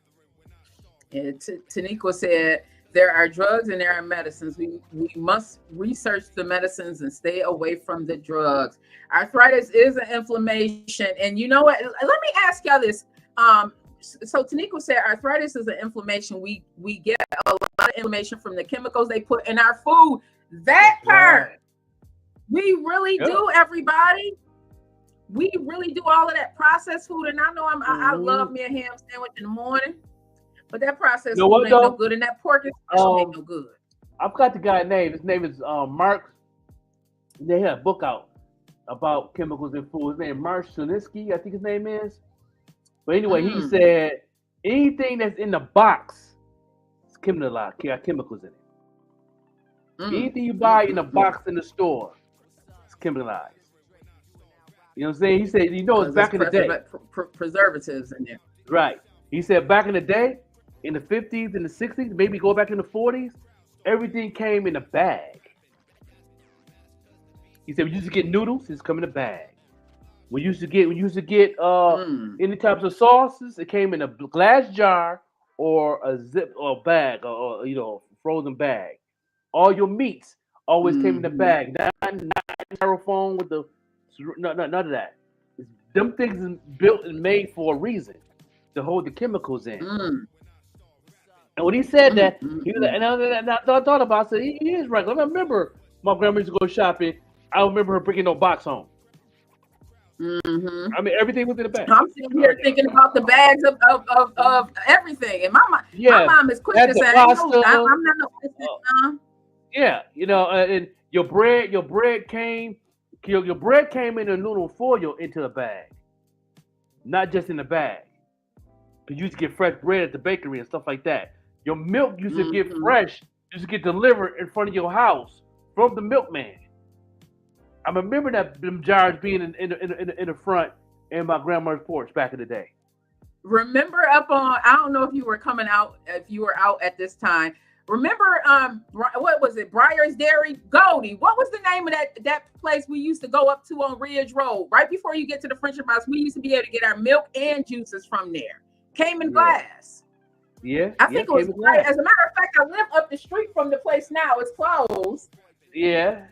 And Taniqua said There are drugs and there are medicines. We must research the medicines and stay away from the drugs. Arthritis is an inflammation, and you know what? Let me ask y'all this. So Taniqua said arthritis is an inflammation. We get a lot of inflammation from the chemicals they put in our food. That part, we really do, everybody. We really do all of that processed food, and I know I love me a ham sandwich in the morning. But that process food ain't no good, and that pork especially ain't no good. I forgot the guy's name. His name is Mark. They had a book out about chemicals in food. His name is Mark Shuninsky, I think his name is. But anyway, he said anything that's in the box is chemicals in it. Anything you buy in a box in the store is chemicalized. You know what I'm saying? He said, it's back in the day. Preservatives in there. Right. He said back in the day, in the 50s and the 60s, maybe go back in the 40s, everything came in a bag. He said we used to get noodles, it's come in a bag. We used to get any types of sauces, it came in a glass jar or a zip or bag or frozen bag. All your meats always came in a bag, not styrofoam with the none of that. Them things is built and made for a reason to hold the chemicals in. And when he said that, he was, and I thought about it, I said, he is right. I remember my grandma used to go shopping. I don't remember her bringing no box home. I mean, everything was in the bag. I'm sitting here thinking about the bags of everything. And my mom is quick to say, I'm not no. Yeah, and your bread came in aluminum foil into the bag, not just in the bag. Because you used to get fresh bread at the bakery and stuff like that. Your milk used to get fresh, used to get delivered in front of your house from the milkman. I remember them jars being in the front in my grandmother's porch back in the day. Remember up on, I don't know if you were out at this time. Remember, what was it? Briar's Dairy, Goldie. What was the name of that place we used to go up to on Ridge Road? Right before you get to the Friendship House, we used to be able to get our milk and juices from there. Came in glass. Yeah. I think it was right. As a matter of fact, I live up the street from the place now. It's closed. Yeah.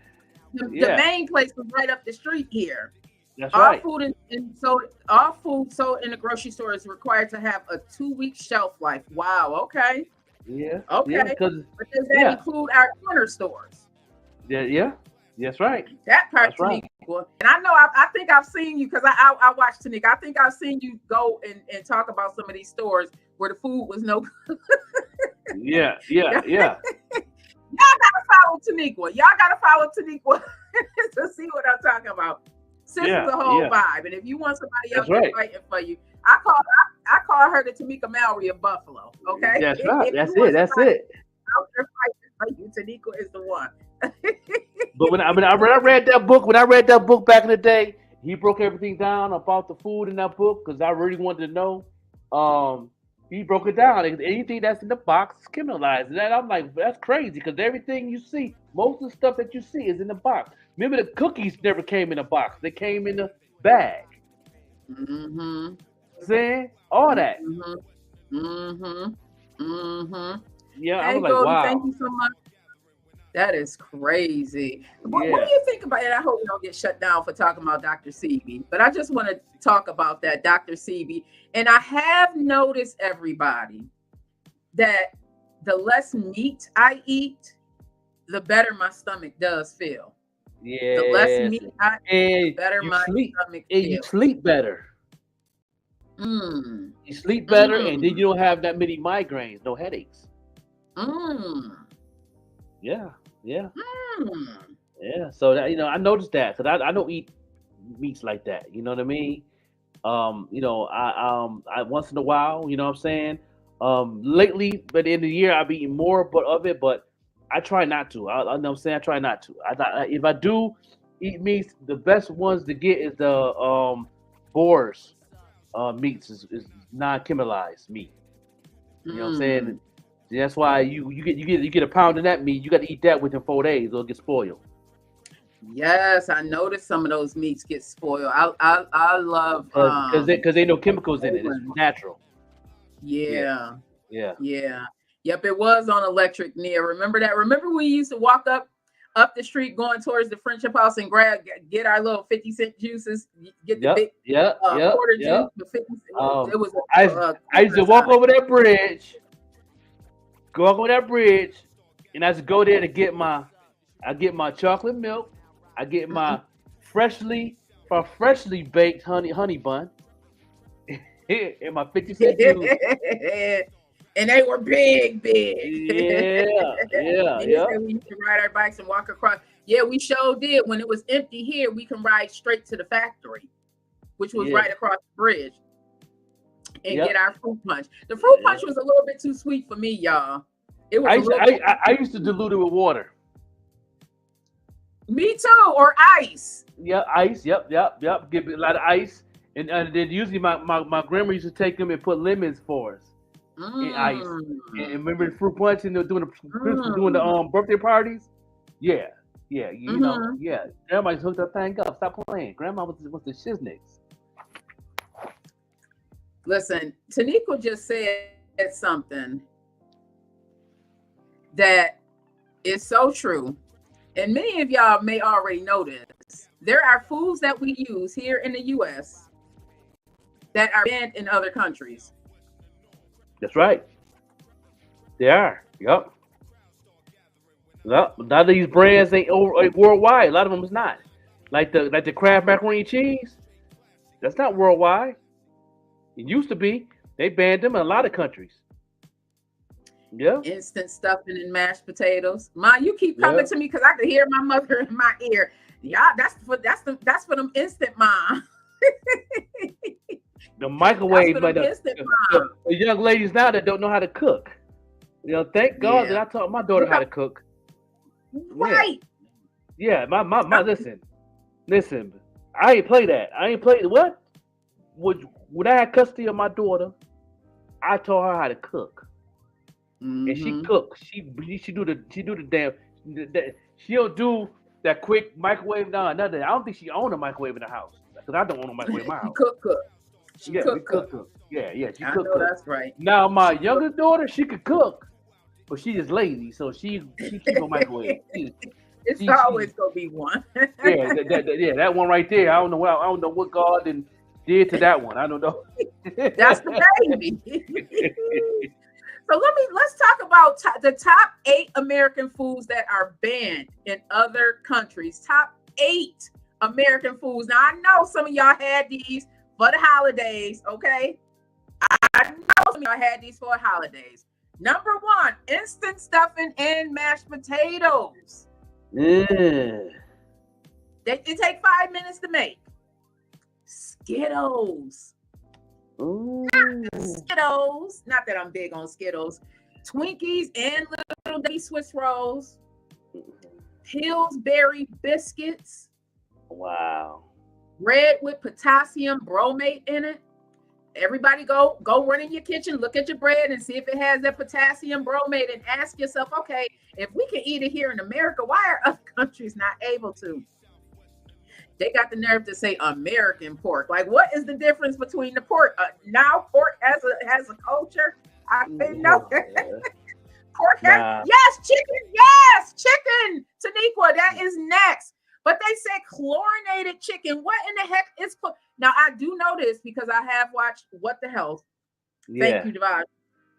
The main place was right up the street here. That's right. All food sold in the grocery store is required to have a 2-week shelf life. Wow. Okay. Yeah. Okay. Yeah, but does that include our corner stores? Yeah. That's right. That part, Taniqua. Right. And I know I think I've seen you because I watched Taniqua. I think I've seen you go and talk about some of these stores where the food was no good. Yeah. Y'all gotta follow Taniqua to see what I'm talking about. Sis is a whole vibe. And if you want somebody else fighting for you, I call her the Tamika Mallory of Buffalo. Okay. That's right. That's it. Out there fighting for you, Taniqua is the one. But when I read that book back in the day, he broke everything down about the food in that book because I really wanted to know. He broke it down. Anything that's in the box is chemicalized. And I'm like, that's crazy because everything you see, most of the stuff that you see is in the box. Remember, the cookies never came in a box; they came in a bag. Saying all that. Yeah, I was like, wow. Thank you so much. That is crazy. What do you think about it? I hope we don't get shut down for talking about Dr. Sebi, but I just want to talk about that, Dr. Sebi. And I have noticed, everybody, that the less meat I eat, the better my stomach does feel. Yeah. The less meat I eat, the better my stomach feels. And you sleep better. You sleep better, and then you don't have that many migraines, no headaches. Yeah. So that I noticed that because I don't eat meats like that. You know what I mean? I once in a while, you know what I'm saying? Lately, by the end of the year, I've eaten more of it, but I try not to. I know what I'm saying? I try not to. If I do eat meats, the best ones to get is the boars meats is non-chemicalized meat. You know what I'm saying? That's why you get a pound of that meat. You got to eat that within 4 days, or it'll get spoiled. Yes, I noticed some of those meats get spoiled. I love because they no chemicals in it. It's natural. Yeah. Yep, it was on electric, Nia. Remember that? Remember we used to walk up the street going towards the Friendship House and get our little 50-cent juices, get the big quarter juice for 50 cents. It was I used to walk over that bridge, and I just go there to get my chocolate milk. I get my freshly baked honey bun and my 50-cent juice. And they were big. Yeah. We used to ride our bikes and walk across. Yeah, we sure did. When it was empty here, we can ride straight to the factory, which was right across the bridge, and get our fruit punch. The fruit punch was a little bit too sweet for me, y'all. It was. I used to dilute it with water. Me too, or ice. Yeah, ice. Yep. Give it a lot of ice, and then usually my grandma used to take them and put lemons for us. In ice. And remember the fruit punch and doing the birthday parties? Yeah. You know, Grandma's hooked that thing up. Stop playing. Grandma was the shiznix. Listen, Taniqua just said something that is so true. And many of y'all may already know this. There are foods that we use here in the US that are banned in other countries. That's right. They are. Yep. None of these brands ain't worldwide. A lot of them is not. Like the Kraft macaroni and cheese. That's not worldwide. It used to be. They banned them in a lot of countries. Yeah. Instant stuffing and mashed potatoes. Ma, you keep coming to me because I can hear my mother in my ear. Yeah, that's for them instant, Ma. The microwave, like the young ladies now that don't know how to cook. You know, thank God that I taught my daughter how to cook. Right. Yeah, my listen. I ain't play that. I ain't play what? When I had custody of my daughter, I taught her how to cook. And she cooks. She do the damn. She don't do that quick microwave. No, nothing. I don't think she own a microwave in the house because I don't own a microwave in my house. Cook. She cook. Yeah, she I cook. know that's right. Now my youngest daughter, she could cook, but she is lazy, so she keep a microwave. It's always gonna be one. That one right there. I don't know what God did to that one. I don't know. That's the baby. So let's talk about the top 8 American foods that are banned in other countries. Top 8 American foods. Now I know some of y'all had these for the holidays, okay? I know some of y'all had these for the holidays. Number 1, instant stuffing and mashed potatoes. It take 5 minutes to make. Skittles. Skittles. Not that I'm big on Skittles. Twinkies and little Debbie Swiss rolls. Pillsbury biscuits. Wow. Bread with potassium bromate in it. Everybody go run in your kitchen, look at your bread and see if it has that potassium bromate and ask yourself, okay, if we can eat it here in America, why are other countries not able to? They got the nerve to say American pork. Like, what is the difference between the pork? Now pork has a culture. I didn't know. Pork has, yes, chicken. Taniqua, that is next. But they said chlorinated chicken. What in the heck is now? I do know this because I have watched What the Health. Thank you, Devon,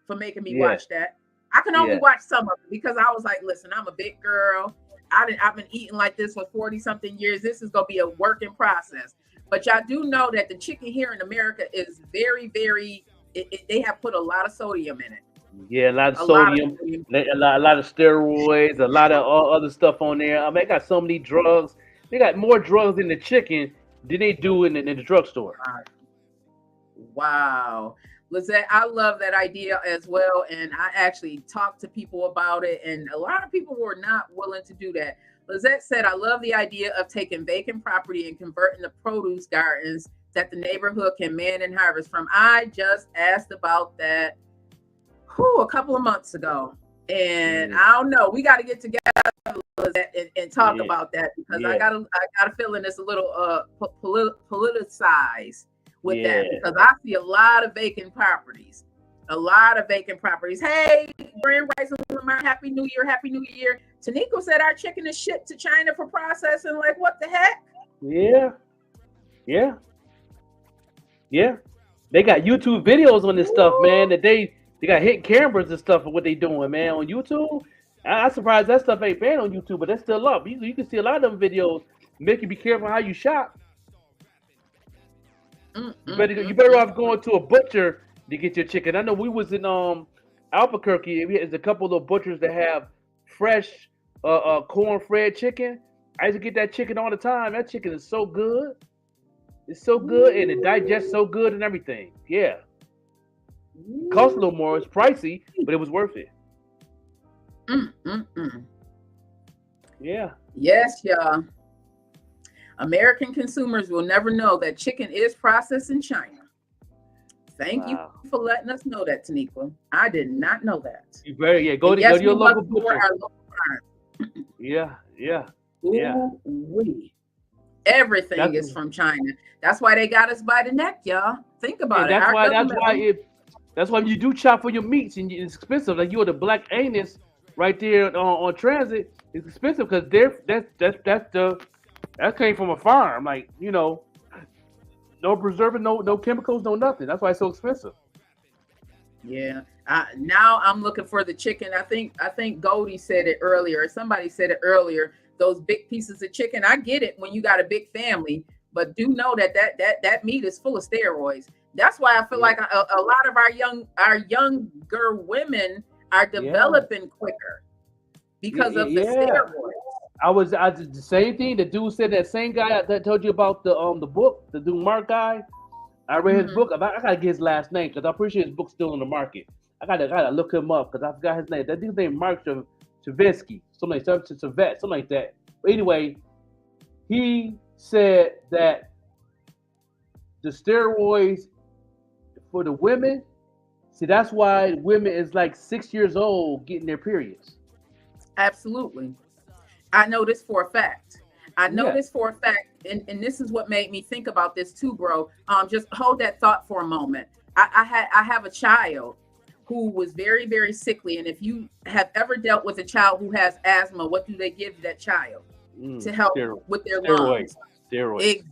for making me watch that. I can only watch some of it because I was like, listen, I'm a big girl. I've been eating like this for 40-something years. This is gonna be a working process. But y'all do know that the chicken here in America is very, very. They have put a lot of sodium in it. Yeah, a lot of sodium, a lot of steroids, a lot of other stuff on there. I mean, they got so many drugs. They got more drugs in the chicken than they do in the drugstore. Wow. Lizette, I love that idea as well. And I actually talked to people about it. And a lot of people were not willing to do that. Lizette said, I love the idea of taking vacant property and converting the produce gardens that the neighborhood can man and harvest from. I just asked about that a couple of months ago. And I don't know. We got to get together and talk about that because I got a feeling it's a little politicized with that because I see a lot of vacant properties. A lot of vacant properties. Hey, Grand Rising Lamar, Happy New Year, Happy New Year. Taniko said our chicken is shipped to China for processing. Like, what the heck? Yeah. Yeah. Yeah. They got YouTube videos on this stuff, man. That they got hidden cameras and stuff of what they doing, man, on YouTube. I'm surprised that stuff ain't banned on YouTube, but that's still up. You can see a lot of them videos. Make you be careful how you shop. You better off going to a butcher to get your chicken. I know we was in Albuquerque. There's a couple of butchers that have fresh corn-fed chicken. I used to get that chicken all the time. That chicken is so good. It's so good and it digests so good and everything. Yeah. Cost a little more. It's pricey, but it was worth it. Yeah. Yes, y'all. American consumers will never know that chicken is processed in China. Thank you for letting us know that, Taniqua. I did not know that. You better, go to your local butcher. Yeah. Everything is from China. That's why they got us by the neck, y'all. Think about it. That's why you do chop for your meats and it's expensive. Like you are the Black Anus right there on transit. It's expensive because that came from a farm. Like, no preserving, no chemicals, no nothing. That's why it's so expensive. Yeah. Now I'm looking for the chicken. I think Goldie said it earlier. Somebody said it earlier. Those big pieces of chicken. I get it when you got a big family, but do know that meat is full of steroids. That's why I feel like a lot of our younger women are developing quicker because of the steroids. I did the same thing. The dude said that same guy that told you about the book, the dude Mark guy. I read his book. I gotta get his last name because I'm pretty sure his book's still on the market. I gotta look him up because I forgot his name. That dude's name Mark Chavinsky, something like that. But anyway, he said that the steroids for the women, see, that's why women is like 6 years old getting their periods. Absolutely. I know this for a fact. And this is what made me think about this too, bro. Just hold that thought for a moment. I have a child who was very, very sickly. And if you have ever dealt with a child who has asthma, what do they give that child to help with their lungs? Steroids.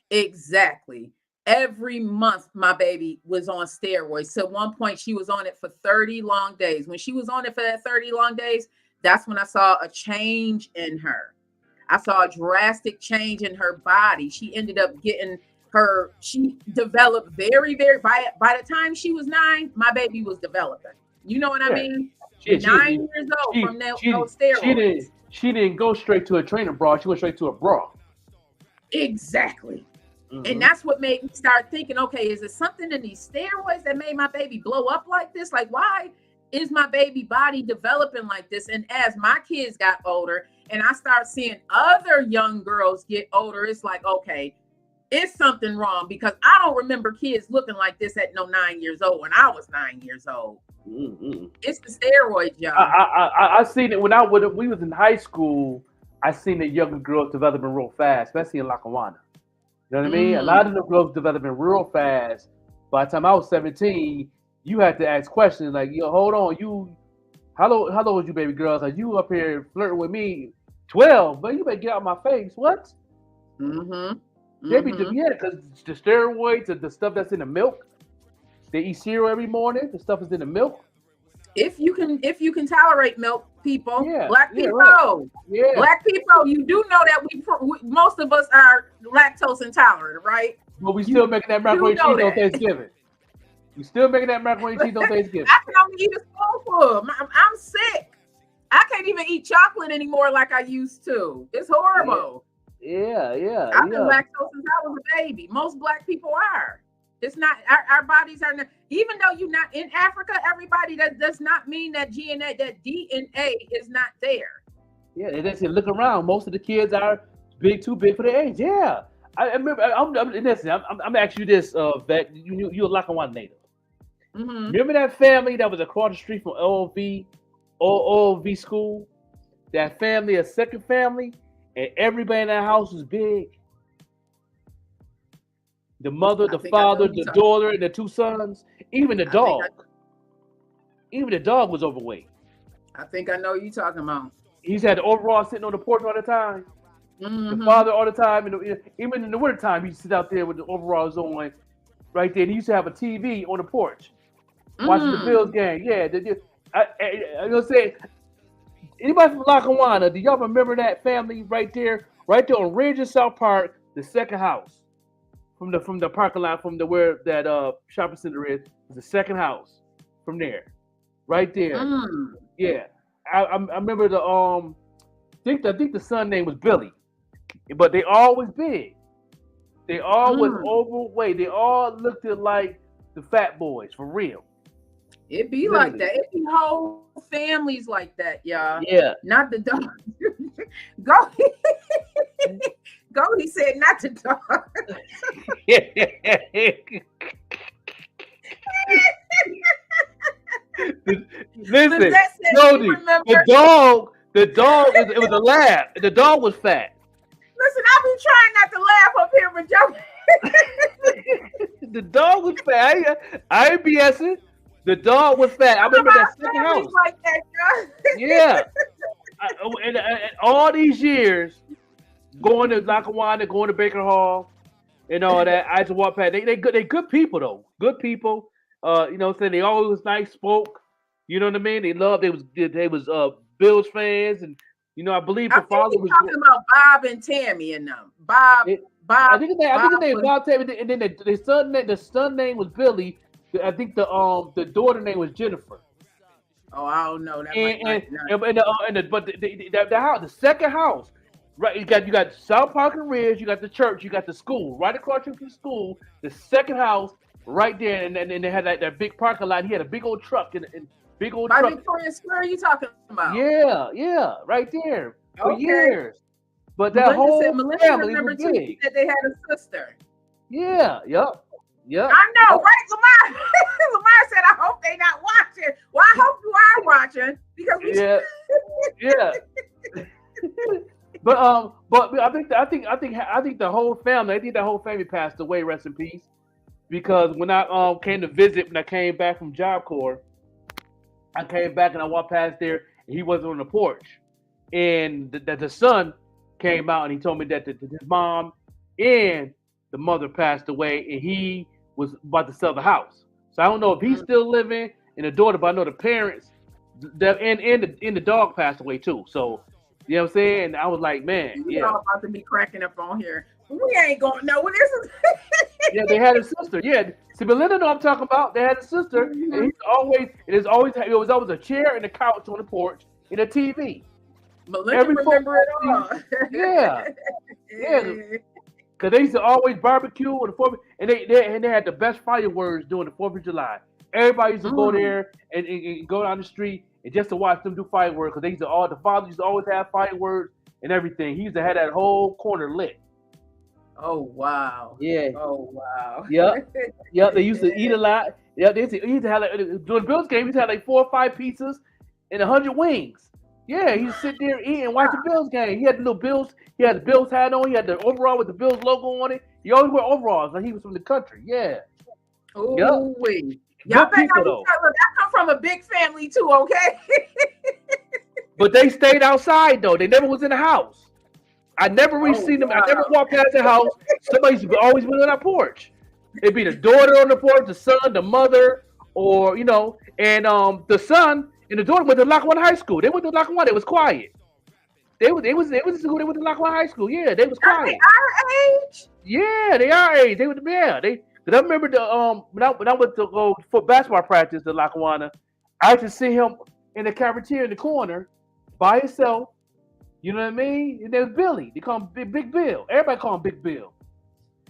Exactly. Every month, my baby was on steroids. So at one point, she was on it for 30 long days. When she was on it for that 30 long days, that's when I saw a change in her. I saw a drastic change in her body. She ended up she developed very, very, by the time she was 9, my baby was developing. You know what I mean? 9 years old from those steroids. She didn't go straight to a trainer bra. She went straight to a bra. Exactly. And that's what made me start thinking, okay, is it something in these steroids that made my baby blow up like this? Like, why is my baby body developing like this? And as my kids got older and I start seeing other young girls get older, it's like, okay, it's something wrong because I don't remember kids looking like this at 9 years old when I was 9 years old. It's the steroids, y'all. I seen it when we was in high school. I seen the younger girls developing real fast, especially in Lackawanna. You know what I mean? A lot of the girls developing real fast. By the time I was 17, you had to ask questions like, "Yo, hold on, how old was you, baby girls? Like, you up here flirting with me, 12? But you better get out of my face." What? Because the steroids, the stuff that's in the milk. They eat cereal every morning. The stuff is in the milk. If you can tolerate milk, people, black people, black people, you do know that most of us are lactose intolerant, right? But we still making that macaroni and cheese on Thanksgiving. You still making that macaroni and cheese on Thanksgiving. I can only eat a spoonful. I'm sick. I can't even eat chocolate anymore like I used to. It's horrible. Yeah. I've been lactose since I was a baby. Most black people are. It's not, our bodies are not, even though you're not in Africa, everybody, that does not mean that DNA is not there. Yeah, and they say, look around. Most of the kids are too big for their age. Yeah. I remember, I'm gonna ask you this, Vette. You're a Lackawanna native. Remember that family that was across the street from OLV school? That family, a second family, and everybody in that house was big. The mother, I the think I know father, who you're the talking. daughter, and the two sons. Even the I think dog. Even the dog was overweight. I think I know who you're talking about. He's had the overall sitting on the porch all the time. The Mm-hmm. father all the time, and even in the wintertime, he used to sit out there with the overalls on, right there. And he used to have a TV on the porch, watching the Bills Mm. game. Yeah, I gonna say, anybody from Lackawanna, do y'all remember that family right there on Ridge and South Park, the second house from the parking lot from the where that shopping center is the second house from there, right there. Mm. Yeah, I remember the I think the son name was Billy, but they all was big. They all was Mm. overweight. They all looked like the fat boys for real. It be like Literally. that. It be whole families like that, y'all. Yeah. Not the dog. Go. Go. He said not the dog. Listen, Lizette said she Jody, remember. the dog it was a lab. The dog was fat. Listen, I be trying not to laugh up here, but Joe. The dog was fat. I ain't BSing. The dog was fat. I remember that second house. Like that, Joe. Yeah. And all these years, going to Lackawanna, going to Baker Hall, and all that, I just walk past. They good people though. Good people. You know what I'm saying? They always was nice spoke. You know what I mean? They was Bills fans, and you know I believe I the think father he's was. talking about Bob and Tammy and them. Bob. I think his name was was- Bob Taylor, and then the son name was Billy. I think the daughter name was Jennifer. Oh, I don't know. That And might not. the house, the second house, right? You got South Park and Ridge, you got the church, you got the school, right across from the school. The second house, right there, and they had that big parking lot. He had a big old truck and big old By truck. Victoria Square, you talking about? Yeah, right there for Okay. years. But that Melinda whole said Melinda family remembered was too. big. She said they had a sister. Yeah. I know, right, Lamar? Lamar said, I hope they not watching. Well, I hope you are watching because we Yeah. But I think the whole family. I think the whole family passed away. Rest in peace. Because when I came to visit, when I came back from Job Corps, I came back and I walked past there, and he wasn't on the porch, and the son came out and he told me that his mom and the mother passed away, and he was about to sell the house. So I don't know if he's still living and the daughter, but I know the parents, and the dog passed away too. So you know what I'm saying? And I was like, man, We're yeah. all about to be cracking up on here. We ain't going know what this is. Yeah, they had a sister. Yeah, see, Belinda, know what I'm talking about. They had a sister, and it was always a chair and a couch on the porch and a TV. Melinda Every remember it all. Yeah, because they used to always barbecue on the 4th, and they had the best fireworks during the 4th of July. Everybody used to go there and go down the street and just to watch them do fireworks, because the father used to always have fireworks and everything. He used to have that whole corner lit. Oh wow. Yeah. Oh wow. Yep. They used to eat a lot. Yeah, they used to have during the Bills game. He used to have like 4 or 5 pizzas and 100 wings. Yeah, he used to sit there eat and watch the Bills game. He had the little Bills. He had the Bills hat on. He had the overall with the Bills logo on it. He always wore overalls like he was from the country. Yeah. Oh wait. Y'all better not I come from a big family too, okay? But they stayed outside though. They never was in the house. I never really seen them. I never walked past the house. Somebody's always been on that porch. It'd be the daughter on the porch, the son, the mother, or and the son and the daughter went to Lackawanna High School. They went to Lackawanna. It was quiet. They went to Lackawanna High School. Yeah, they was quiet. Our age? Yeah, they are age. They were Cause I remember when I went to go for basketball practice to Lackawanna, I used to see him in the cafeteria in the corner by himself. You know what I mean? And there's Billy. They call him Big Bill. Everybody call him Big Bill.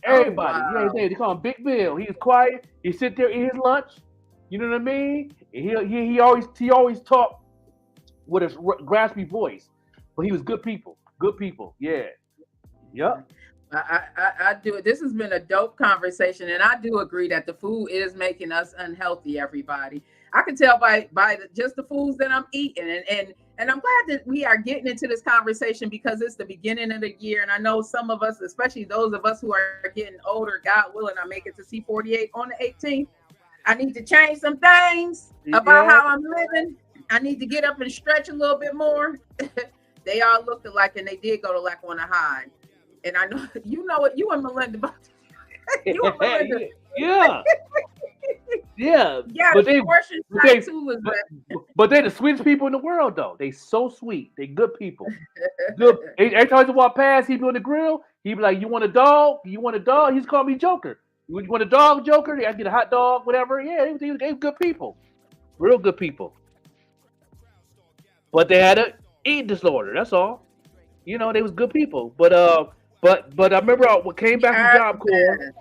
Everybody. Oh, wow. Yeah, they call him Big Bill. He was quiet. He sit there, eat his lunch. You know what I mean? And he always talked with a raspy voice. But he was good people. Good people. Yeah. Yep. I do. This has been a dope conversation, and I do agree that the food is making us unhealthy. Everybody, I can tell by just the foods that I'm eating, and And I'm glad that we are getting into this conversation because it's the beginning of the year. And I know some of us, especially those of us who are getting older, God willing, I make it to C48 on the 18th. I need to change some things about how I'm living. I need to get up and stretch a little bit more. They all looked alike and they did go to Lackawanna High. And I know, you know what, you and Melinda, you and Melinda. Yeah. Yeah, Yeah, but the they, portion but they, size too was but they're the sweetest people in the world, though. They so sweet. They good people. Good. Every time he walk past, he be on the grill. He be like, "You want a dog? You want a dog?" He's called me Joker. You want a dog, Joker? I get a hot dog, whatever. Yeah, they good people, real good people. But they had a eating disorder. That's all. You know, they was good people. But I remember I came back from yeah, Job Corps.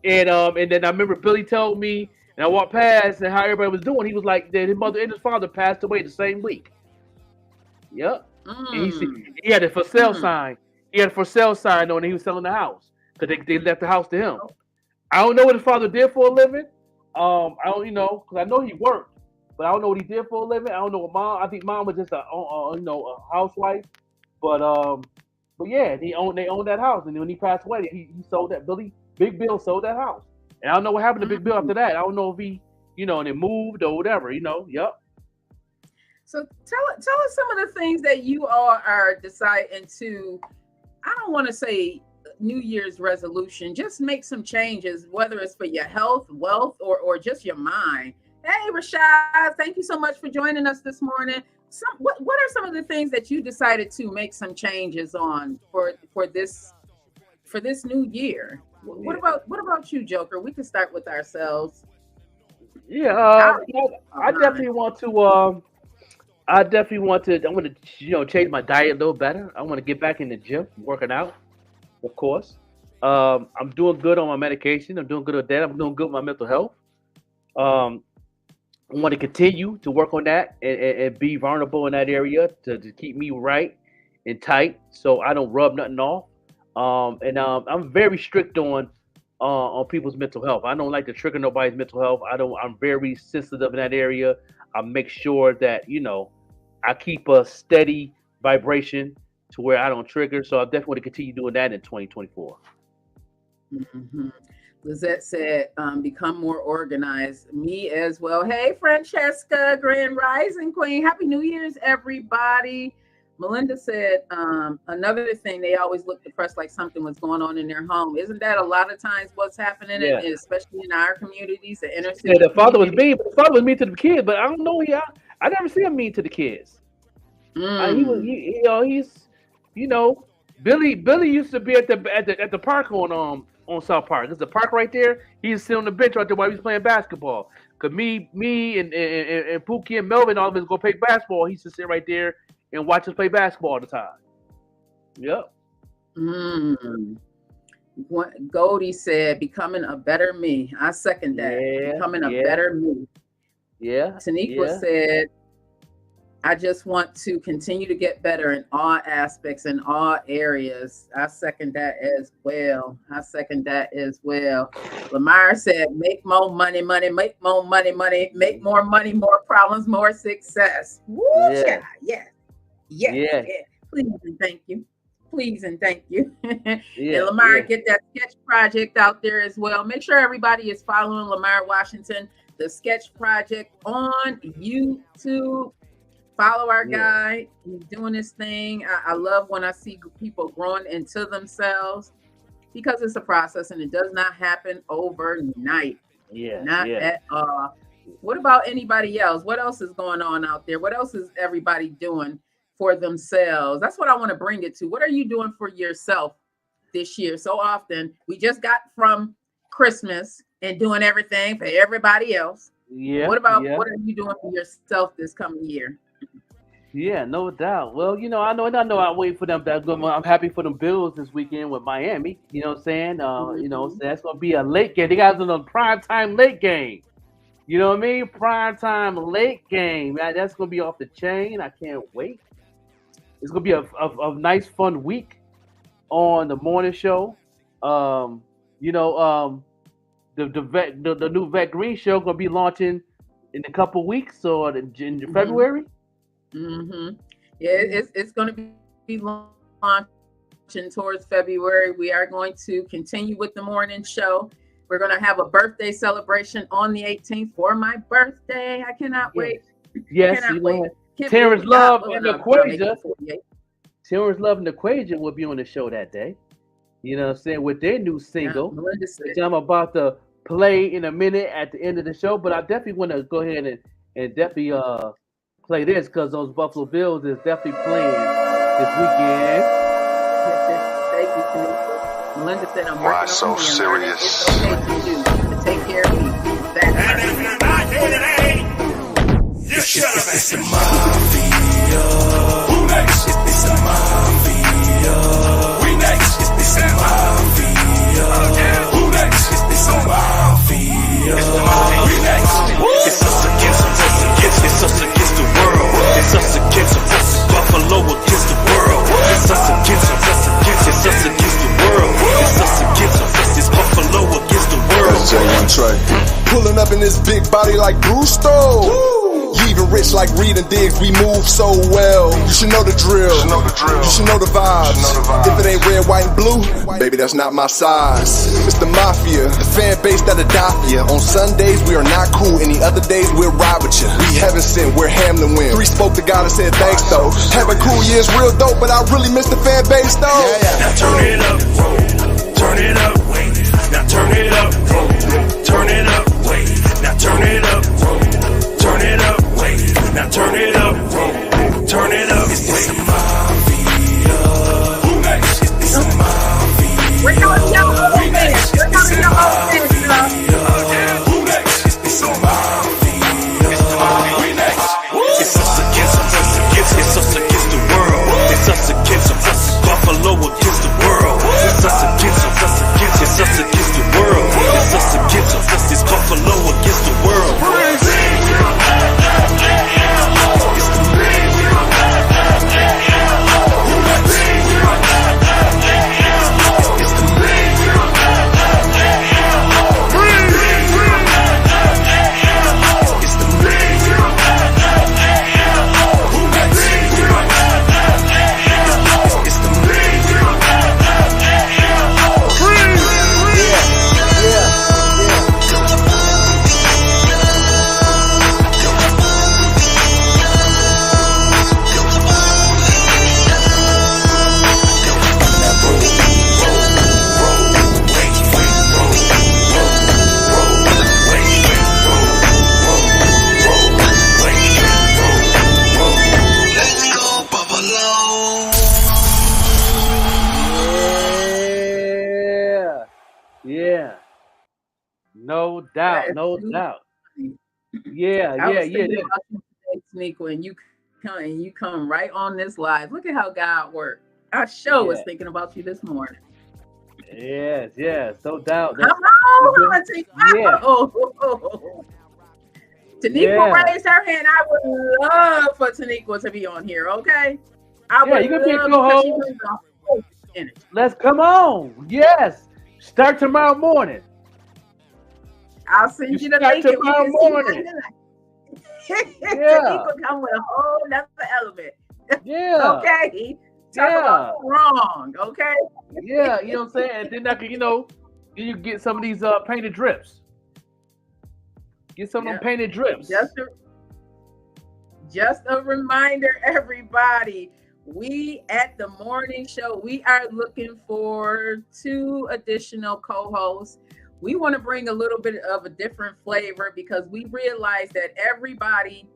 And then I remember Billy told me, and I walked past, and how everybody was doing. He was like, that his mother and his father passed away the same week. Yep. And he had a for sale sign. He had a for sale sign on, and he was selling the house because they left the house to him. I don't know what his father did for a living. I don't, because I know he worked, but I don't know what he did for a living. I don't know what mom. I think mom was just a housewife. But yeah, they owned that house, and then when he passed away, he sold that. Big Bill sold that house, and I don't know what happened to Big Bill after that. I don't know if he, and it moved or whatever. Yep. So tell us some of the things that you all are deciding to. I don't want to say New Year's resolution. Just make some changes, whether it's for your health, wealth, or just your mind. Hey, Rashad, thank you so much for joining us this morning. What are some of the things that you decided to make some changes on for this new year? What about you, Joker? We can start with ourselves. Yeah, I definitely want to. I want to, change my diet a little better. I want to get back in the gym, working out, of course. I'm doing good on my medication. I'm doing good with that. I'm doing good with my mental health. Um, I want to continue to work on that and be vulnerable in that area to keep me right and tight, so I don't rub nothing off. I'm very strict on people's mental health. I don't like to trigger nobody's mental health. I'm very sensitive in that area. I make sure that I keep a steady vibration to where I don't trigger. So I definitely want to continue doing that in 2024. Mm-hmm. Lizette said, become more organized. Me as well. Hey, Francesca, Grand Rising Queen. Happy New Year's, everybody. Melinda said, another thing, they always look depressed like something was going on in their home. Isn't that a lot of times what's happening, especially in our communities, the inner city? Yeah, the father was mean. The father was mean to the kids, but I don't know. I never see him mean to the kids. Billy used to be at the park on South Park. There's a park right there. He used to sit on the bench right there while he was playing basketball. Cause me and Pookie and Melvin, all of us go play basketball. He used to sit right there and watch us play basketball all the time. Yep. Goldie said, becoming a better me. I second that. Becoming a better me. Yeah. Taniqua said, I just want to continue to get better in all aspects, in all areas. I second that as well. Lamar said, make more money, make more money, make more money, more problems, more success. Woo, yeah. Yes. Please and thank you. And Lamar, get that sketch project out there as well. Make sure everybody is following Lamar Washington, the sketch project on YouTube. Follow our guy. He's doing this thing. I love when I see people growing into themselves because it's a process and it does not happen overnight. Not at all. What about anybody else? What else is going on out there? What else is everybody doing for themselves? That's what I want to bring it to. What are you doing for yourself this year? So often we just got from Christmas and doing everything for everybody else. What are you doing for yourself this coming year? Yeah, no doubt. Well, I know I wait for them. I'm happy for them Bills this weekend with Miami. You know what I'm saying? So that's gonna be a late game. They got on a prime time late game. You know what I mean? Prime time late game. Man, that's gonna be off the chain. I can't wait. It's gonna be a nice fun week on the morning show. The new Vet Green show gonna be launching in a couple weeks or in February. Yeah, it's going to be launching towards February. We are going to continue with the morning show. We're going to have a birthday celebration on the 18th for my birthday. I cannot wait. Yes, Cannot you wait. know, Can't Terrence believe we got Love one and of them. I'll make Equator. it 48. Terrence Love and Equator will be on the show that day. You know what I'm saying? With their new Yeah, single, Melinda said, which I'm about to play in a minute at the end of the show. But I definitely want to go ahead and definitely play this because those Buffalo Bills is definitely playing this weekend. thank you, Tanisha. Melinda said, I'm Why working so on me and learning. It's serious? okay to take care of me. That And if you're not here today, you should have been. It's the mafia. Who next? It's the mafia. We next. It's the mafia. Who next? It's the mafia. We next. It's us against the world. It's us against Buffalo against the world. It's us against the world. It's us against it's Buffalo against the world. That's J1 Trey. Pulling up in this big body like Gusto. You even rich like Reed and Diggs, we move so well. You should know the drill. You should know the vibes. If it ain't red, white, and blue, baby, that's not my size. It's the mafia, the fan base that'll die for ya. On Sundays, we are not cool. Any other days, we'll ride with ya. We heaven sent, we're Hamlin win. 3 spoke to God and said thanks though. Having cool years real dope, but I really miss the fan base though. Now turn it up, turn it up, wait. Now turn it up, turn it up, wait. Now turn it up, turn it up, wait. Now turn it up, turn it up, wait. It's the mafia. Who next? It's the mafia. we're going to your old man. We're going to your old man. Who next? It's the mafia. We next. It's us against the world. It's us against Buffalo against the world. It's us against the world. It's us against it's Buffalo against the world. Yeah. No doubt. No doubt. Yeah. I was Yeah. thinking about you today, Sneak, when you come right on this live. Look at how God worked. Our show was Yeah. thinking about you this morning. Yes. No doubt. Come on, Auntie. Yeah. Oh. Taniqua Yeah. raised her hand. I would love for Taniqua to be on here, okay? I Yeah, would you can be a love because she co-host. brings a whole energy. Let's come on. Yes. Start tomorrow morning. I'll send you the start link and we tomorrow can see morning. that. Yeah. Taniqua come with a whole nother element. Yeah. Okay? Talk about wrong, okay? Yeah. You know what I'm saying? And then I can, you get some of these painted drips. Get some of them painted drips. Just a reminder, everybody. We at the morning show, we are looking for 2 additional co-hosts. We want to bring a little bit of a different flavor because we realize that everybody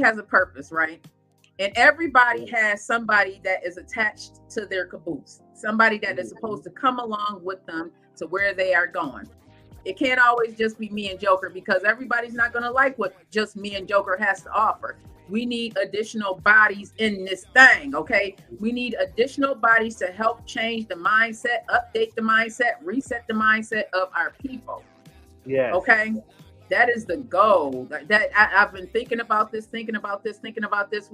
has a purpose, right? And everybody has somebody that is attached to their caboose, somebody that is supposed to come along with them to where they are going. It can't always just be me and Joker because everybody's not going to like what just me and Joker has to offer. We need additional bodies in this thing, okay? We need additional bodies to help change the mindset, update the mindset, reset the mindset of our people. Yeah. Okay? That is the goal. I've been thinking about this. We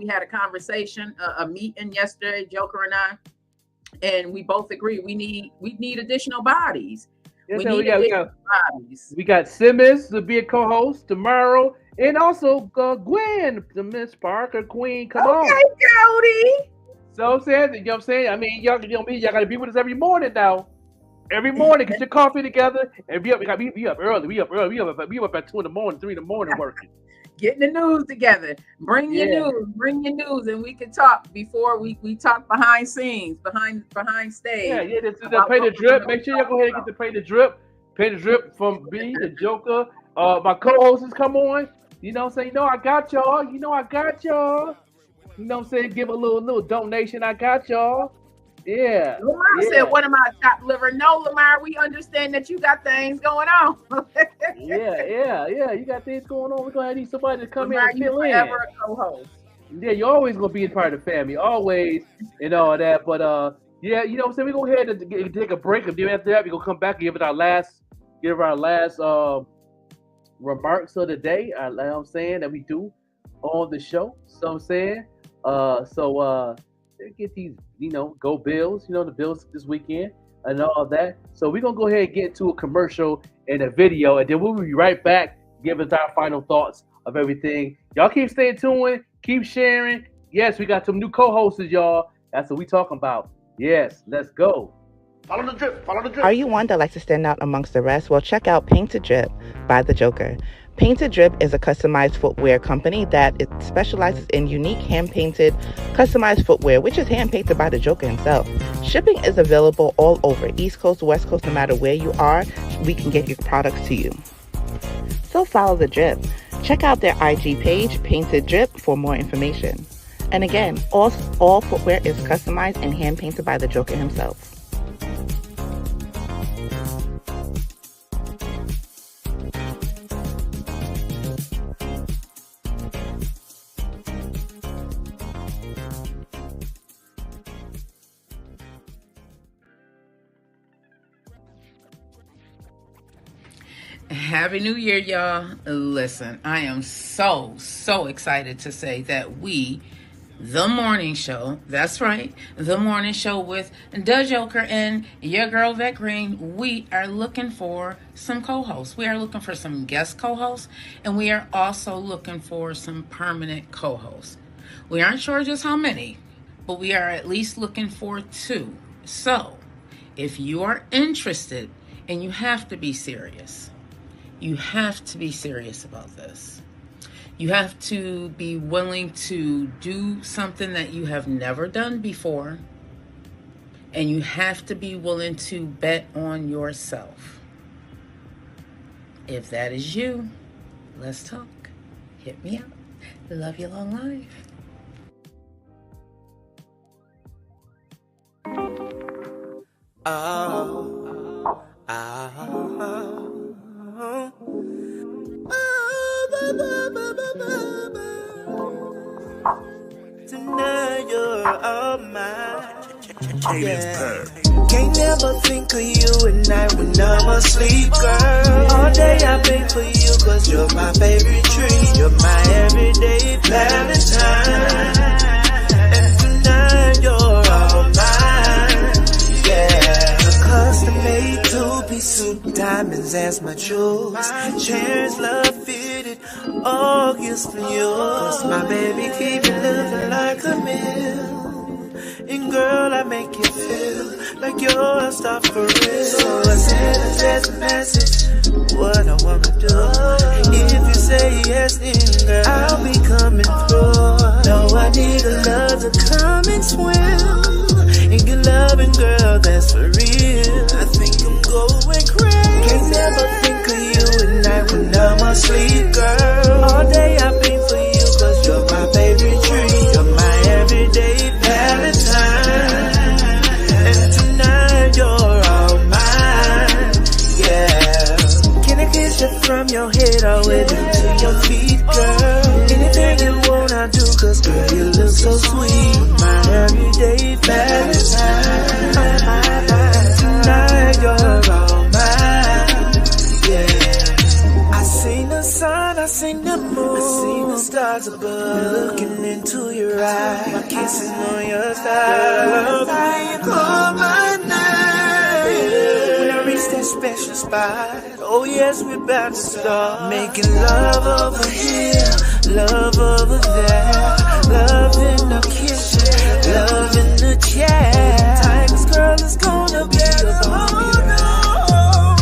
had a conversation, a meeting yesterday, Joker and I, and we both agree we need additional bodies. Yes, We sir. need We additional got bodies. we got Simmons to be a co-host tomorrow, and also Gwen, the Miss Parker Queen. Come on. Okay, Cody. So I'm saying, you know what I'm saying? I mean, y'all got to be with us every morning now. Every morning, get your coffee together and be up. We up early. We up at 2 in the morning, 3 in the morning working. Getting the news together. Bring your news, and we can talk before we talk behind scenes, behind stage. Yeah. The pay the drip. Make sure y'all go ahead and get the pay the drip. Pay the drip from B, the Joker. My co-hosts come on. You know what I'm saying? You know I got y'all. You know I got y'all. You know what I'm saying? Give a little donation. I got y'all. Yeah. Lamar said, "What am I, top liver?" No, Lamar, we understand that you got things going on. yeah. You got things going on. We're gonna need somebody to come Lamar, in and fill in. Forever a co-host. Yeah, you're always gonna be a part of the family, always, and all that. But yeah, you know what I'm saying? We go ahead and take a break, and then after that, we gonna come back and give our last remarks of the day. You know what I'm saying, that we do on the show. So I'm saying, get these, go Bills, the Bills this weekend and all that. So we're gonna go ahead and get into a commercial and a video, and then we'll be right back, give us our final thoughts of everything. Y'all keep staying tuned, keep sharing. Yes, we got some new co-hosts, y'all. That's what we talking about. Yes, let's go. Follow the drip. Are you one that likes to stand out amongst the rest? Well, check out Painted Drip by The Joker. Painted Drip is a customized footwear company that it specializes in unique hand-painted, customized footwear, which is hand-painted by the Joker himself. Shipping is available all over, East Coast, West Coast, no matter where you are, we can get your products to you. So follow The Drip. Check out their IG page, Painted Drip, for more information. And again, all footwear is customized and hand-painted by the Joker himself. Happy New Year, y'all. Listen, I am so excited to say that the morning show, that's right, the morning show with the Joker and your girl Vette Green, we are looking for some co-hosts. We are looking for some guest co-hosts, and we are also looking for some permanent co-hosts. We aren't sure just how many, but we are at least looking for 2. So, if you are interested, and you have to be serious, you have to be serious about this. You have to be willing to do something that you have never done before. And you have to be willing to bet on yourself. If that is you, let's talk. Hit me up. Love you long life. Tonight you're all mine. Yeah. Can't never think of you at night when I'm asleep, girl. All day I think for you, cause you're my favorite treat. You're my everyday Valentine. And tonight you're all mine. Yeah. Custom made 2-piece suit, diamonds as my jewels. Chairs love fitted, all gifts from you. Cause my baby keep it looking like a meal. And girl, I make you feel like you're a star for real. So I send a text message, what I wanna do. If you say yes, then girl, I'll be coming through. No, I need a love to come and swim. And get loving, girl, that's for real. I think I'm going crazy. Can't never think of you at night when I'm asleep, girl. All day I've been for you, cause you're my favorite treat. You're my everyday Valentine. And tonight you're all mine. Yeah. Can I kiss you from your head all the way down to your feet, girl? Anything you want, I do, cause girl, you look so sweet. My everyday Valentine. Tonight you're all mine. Yeah. I seen the sun, I seen the moon, I seen the stars above. Looking into your eyes, my kissing on your thigh. Love how you call my name. When I reach that special action spot. Oh yes, we're about to start making love over here, love over there, love in the kitchen, love in the chair. Tiger's girl is gonna be a baby.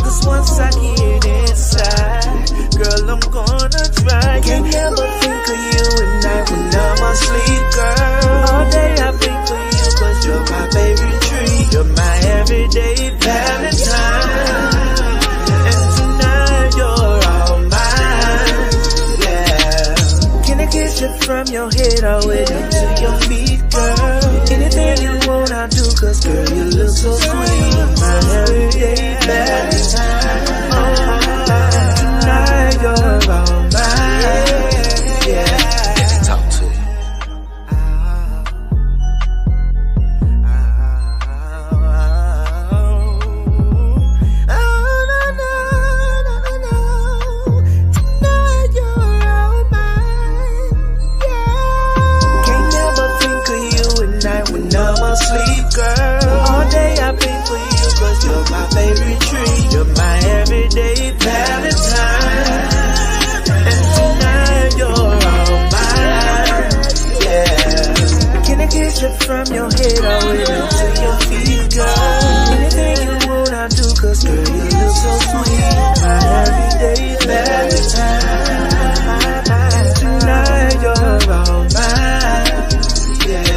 Cause once I get inside, girl, I'm gonna try. Can't never think of you at night when I'm asleep, girl. All day I think of you cause you're my favorite treat. You're my everyday Valentine. And tonight you're all mine. Yeah. Can I kiss you from your head all the way down to your feet, girl? Anything you want I'll do cause girl you look so sweet. My everyday Valentine. And tonight you're all mine. Yeah. Talk to you. Sleep, girl. All day I've been for you cause you're my favorite treat. You're my everyday Valentine. And tonight you're all mine. Yeah. Can I get you from your head all the way down to your feet, girl? Anything you want I'll do cause girl you look so sweet. My everyday Valentine. And tonight you're all mine. Yeah.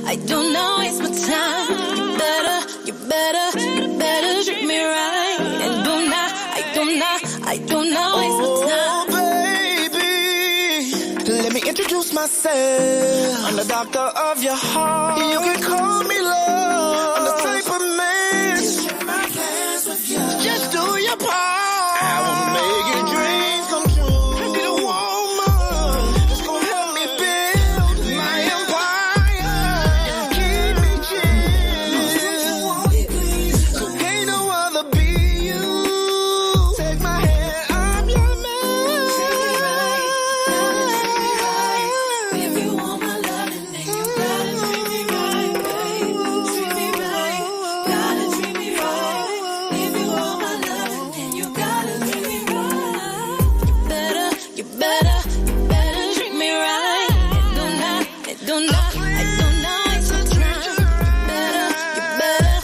I do not waste my time. You better treat me right. And I do not waste my time. Oh, baby, let me introduce myself. I'm the doctor of your heart. You can call me love. I'm the type of man. Just share my plans with you. Just do your part. I will make your dreams come true. Be the woman that's gonna help me build my empire. Keep me chill. So can't no other be you. Take my hand, I'm your man. If you want my loving, then you gotta treat me right, babe. Treat me right, gotta treat me right. If you want my loving, then you gotta treat me right. You better treat me right. And do not waste my time. You better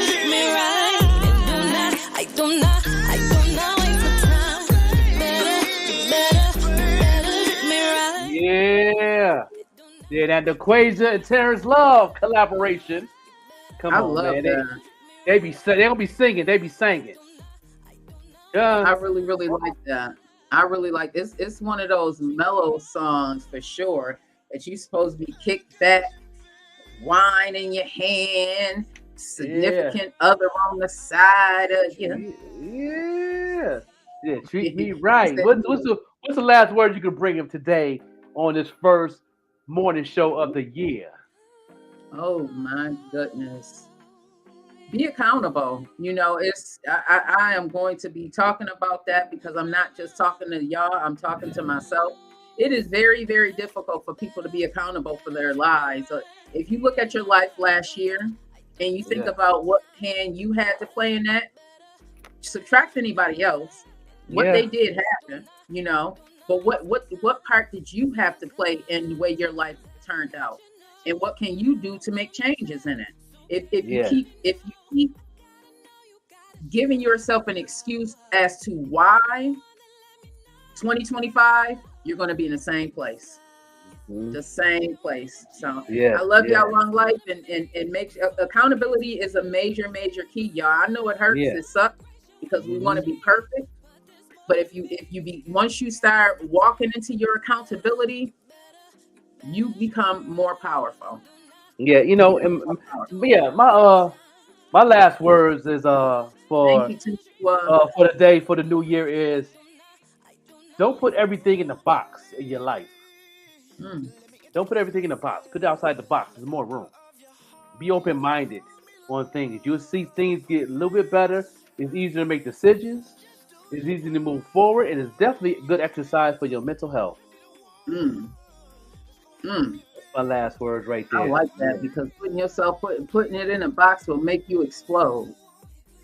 treat me right. And do not waste my time. You better treat me right. Yeah, that DeQuasia and Terrence Love collaboration. Come I on, love man. that. They don't be singing. They be singing. I Yeah, really, really like that. I really like this. It's one of those mellow songs for sure that you're supposed to be kicked back, wine in your hand, significant other on the side of you. yeah. Treat me right. What's the last word you could bring him today on this first morning show of the year? Oh my goodness. Be accountable. You know, I am going to be talking about that because I'm not just talking to y'all, I'm talking to myself. It is very, very difficult for people to be accountable for their lives. If you look at your life last year and you think Yeah. about what hand you had to play in that, subtract anybody else, what Yeah. they did happen, you know, but what part did you have to play in the way your life turned out? And what can you do to make changes in it? If you Yeah. keep giving yourself an excuse as to why 2025 you're going to be in the same place, the same place. So Yeah. I love Yeah. y'all, long life, and make accountability is a major key, y'all. I know it hurts, Yeah. it sucks because we want to be perfect, But once you start walking into your accountability, you become more powerful. Yeah, you know, and yeah, my last words is Thank you, for the day for the new year is don't put everything in the box in your life. Don't put everything in the box. Put it outside the box. There's more room. Be open minded on things. You'll see things get a little bit better. It's easier to make decisions. It's easy to move forward, and it's definitely good exercise for your mental health. That's my last words right there. I like that because putting it in a box will make you explode.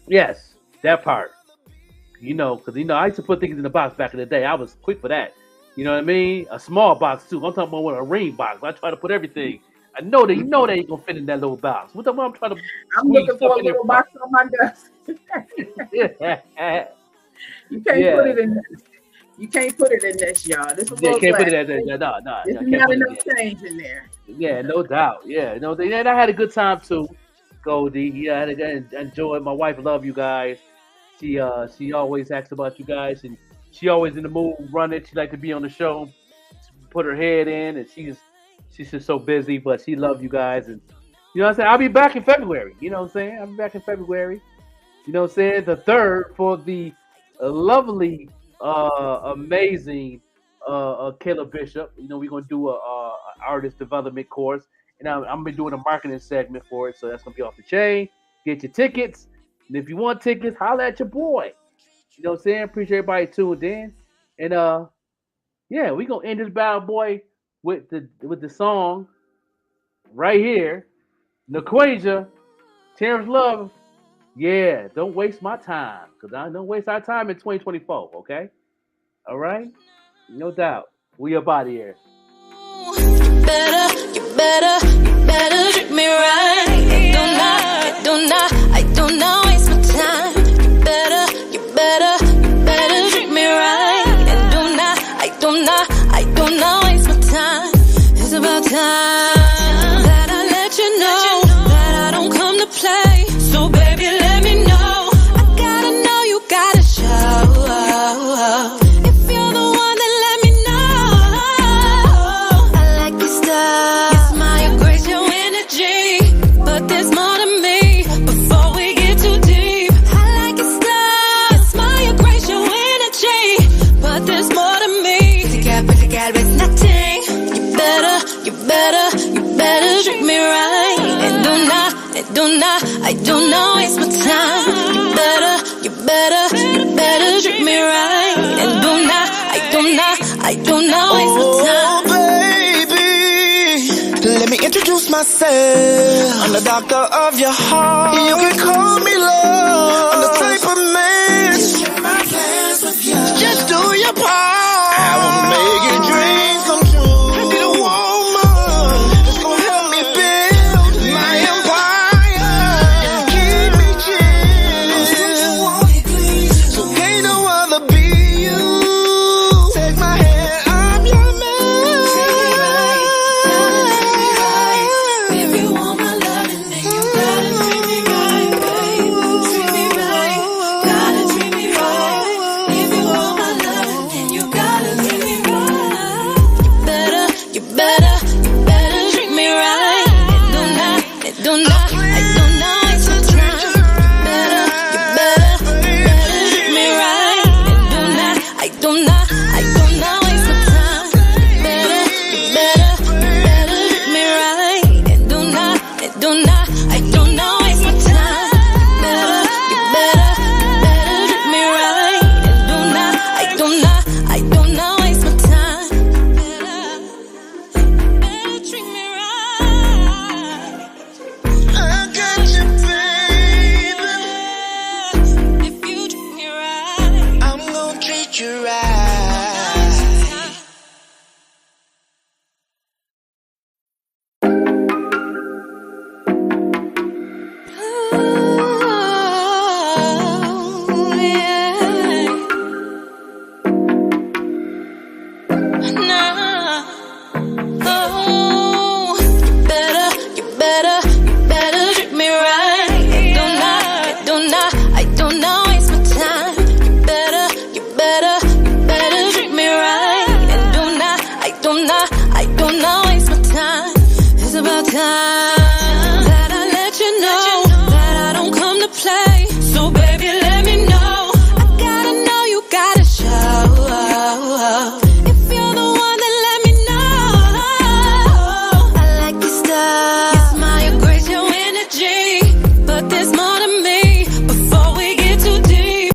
Yes, that part. You know, because I used to put things in the box back in the day. I was quick for that. You know what I mean? A small box too. I'm talking about with a ring box. I try to put everything. I know they ain't gonna fit in that little box. What I'm trying to? I'm looking for a little box on my desk. You can't put it in. You can't put it in this, y'all. This is can't put it in there. No. There's not enough change in there. Yeah, no doubt. Yeah, no. And I had a good time too, Goldie. Yeah, I had to enjoy. My wife love you guys. She always asks about you guys, and she always in the mood running. She like to be on the show, put her head in, and she's just so busy, but she love you guys, and you know what I'm saying. I'll be back in February. You know what I'm saying. I'll be back in February. You know what I'm saying. The 3rd for the lovely, amazing Kayla Bishop. You know we're gonna do a artist development course, and I'm gonna be doing a marketing segment for it. So that's gonna be off the chain. Get your tickets. And if you want tickets, holla at your boy. You know what I'm saying? Appreciate everybody tuned in. And yeah, we gonna end this bad boy with the song right here. Naquasia, Terrence Love. Yeah, don't waste my time. Because I don't waste our time in 2024, okay? All right? No doubt. We up out of here. You better treat me right. I do not waste my time. You better treat me right. And I do not waste my time. It's about time that I let you know that I don't come to play. So baby, let me know. I gotta know, you gotta show. If you're the one, then let me know. I like your style, your smile, your grace, your energy. But there's more to me. Before we get too deep, I like your style, your smile, your grace, your energy. But there's more to me. Together it's nothing. You better treat me right. And I do not waste my time. You better treat me right. And I do not waste my time. Oh, baby, let me introduce myself. I'm the doctor of your heart. You can call me love. I'm the type of man. Just do your part. I will make your dreams come true. I need a woman that's gonna help me build my empire and keep me chill. So can't no other be you. Take my hand, I'm your man. If you want my loving, then you gotta treat me right, babe. Treat me right, gotta treat me right. If you want my loving, then you gotta treat me right. You better treat me right. And do not waste my time. You better treat me right. And I do not waste my time. You better treat me right. And do not waste my time. You better treat me right. And I do not waste my time. Better treat me right. I got you, baby. If you treat me right, I'm gonna treat you right. oh, yeah. Nah. Oh, you better treat me right. I do not waste my time. You better more time.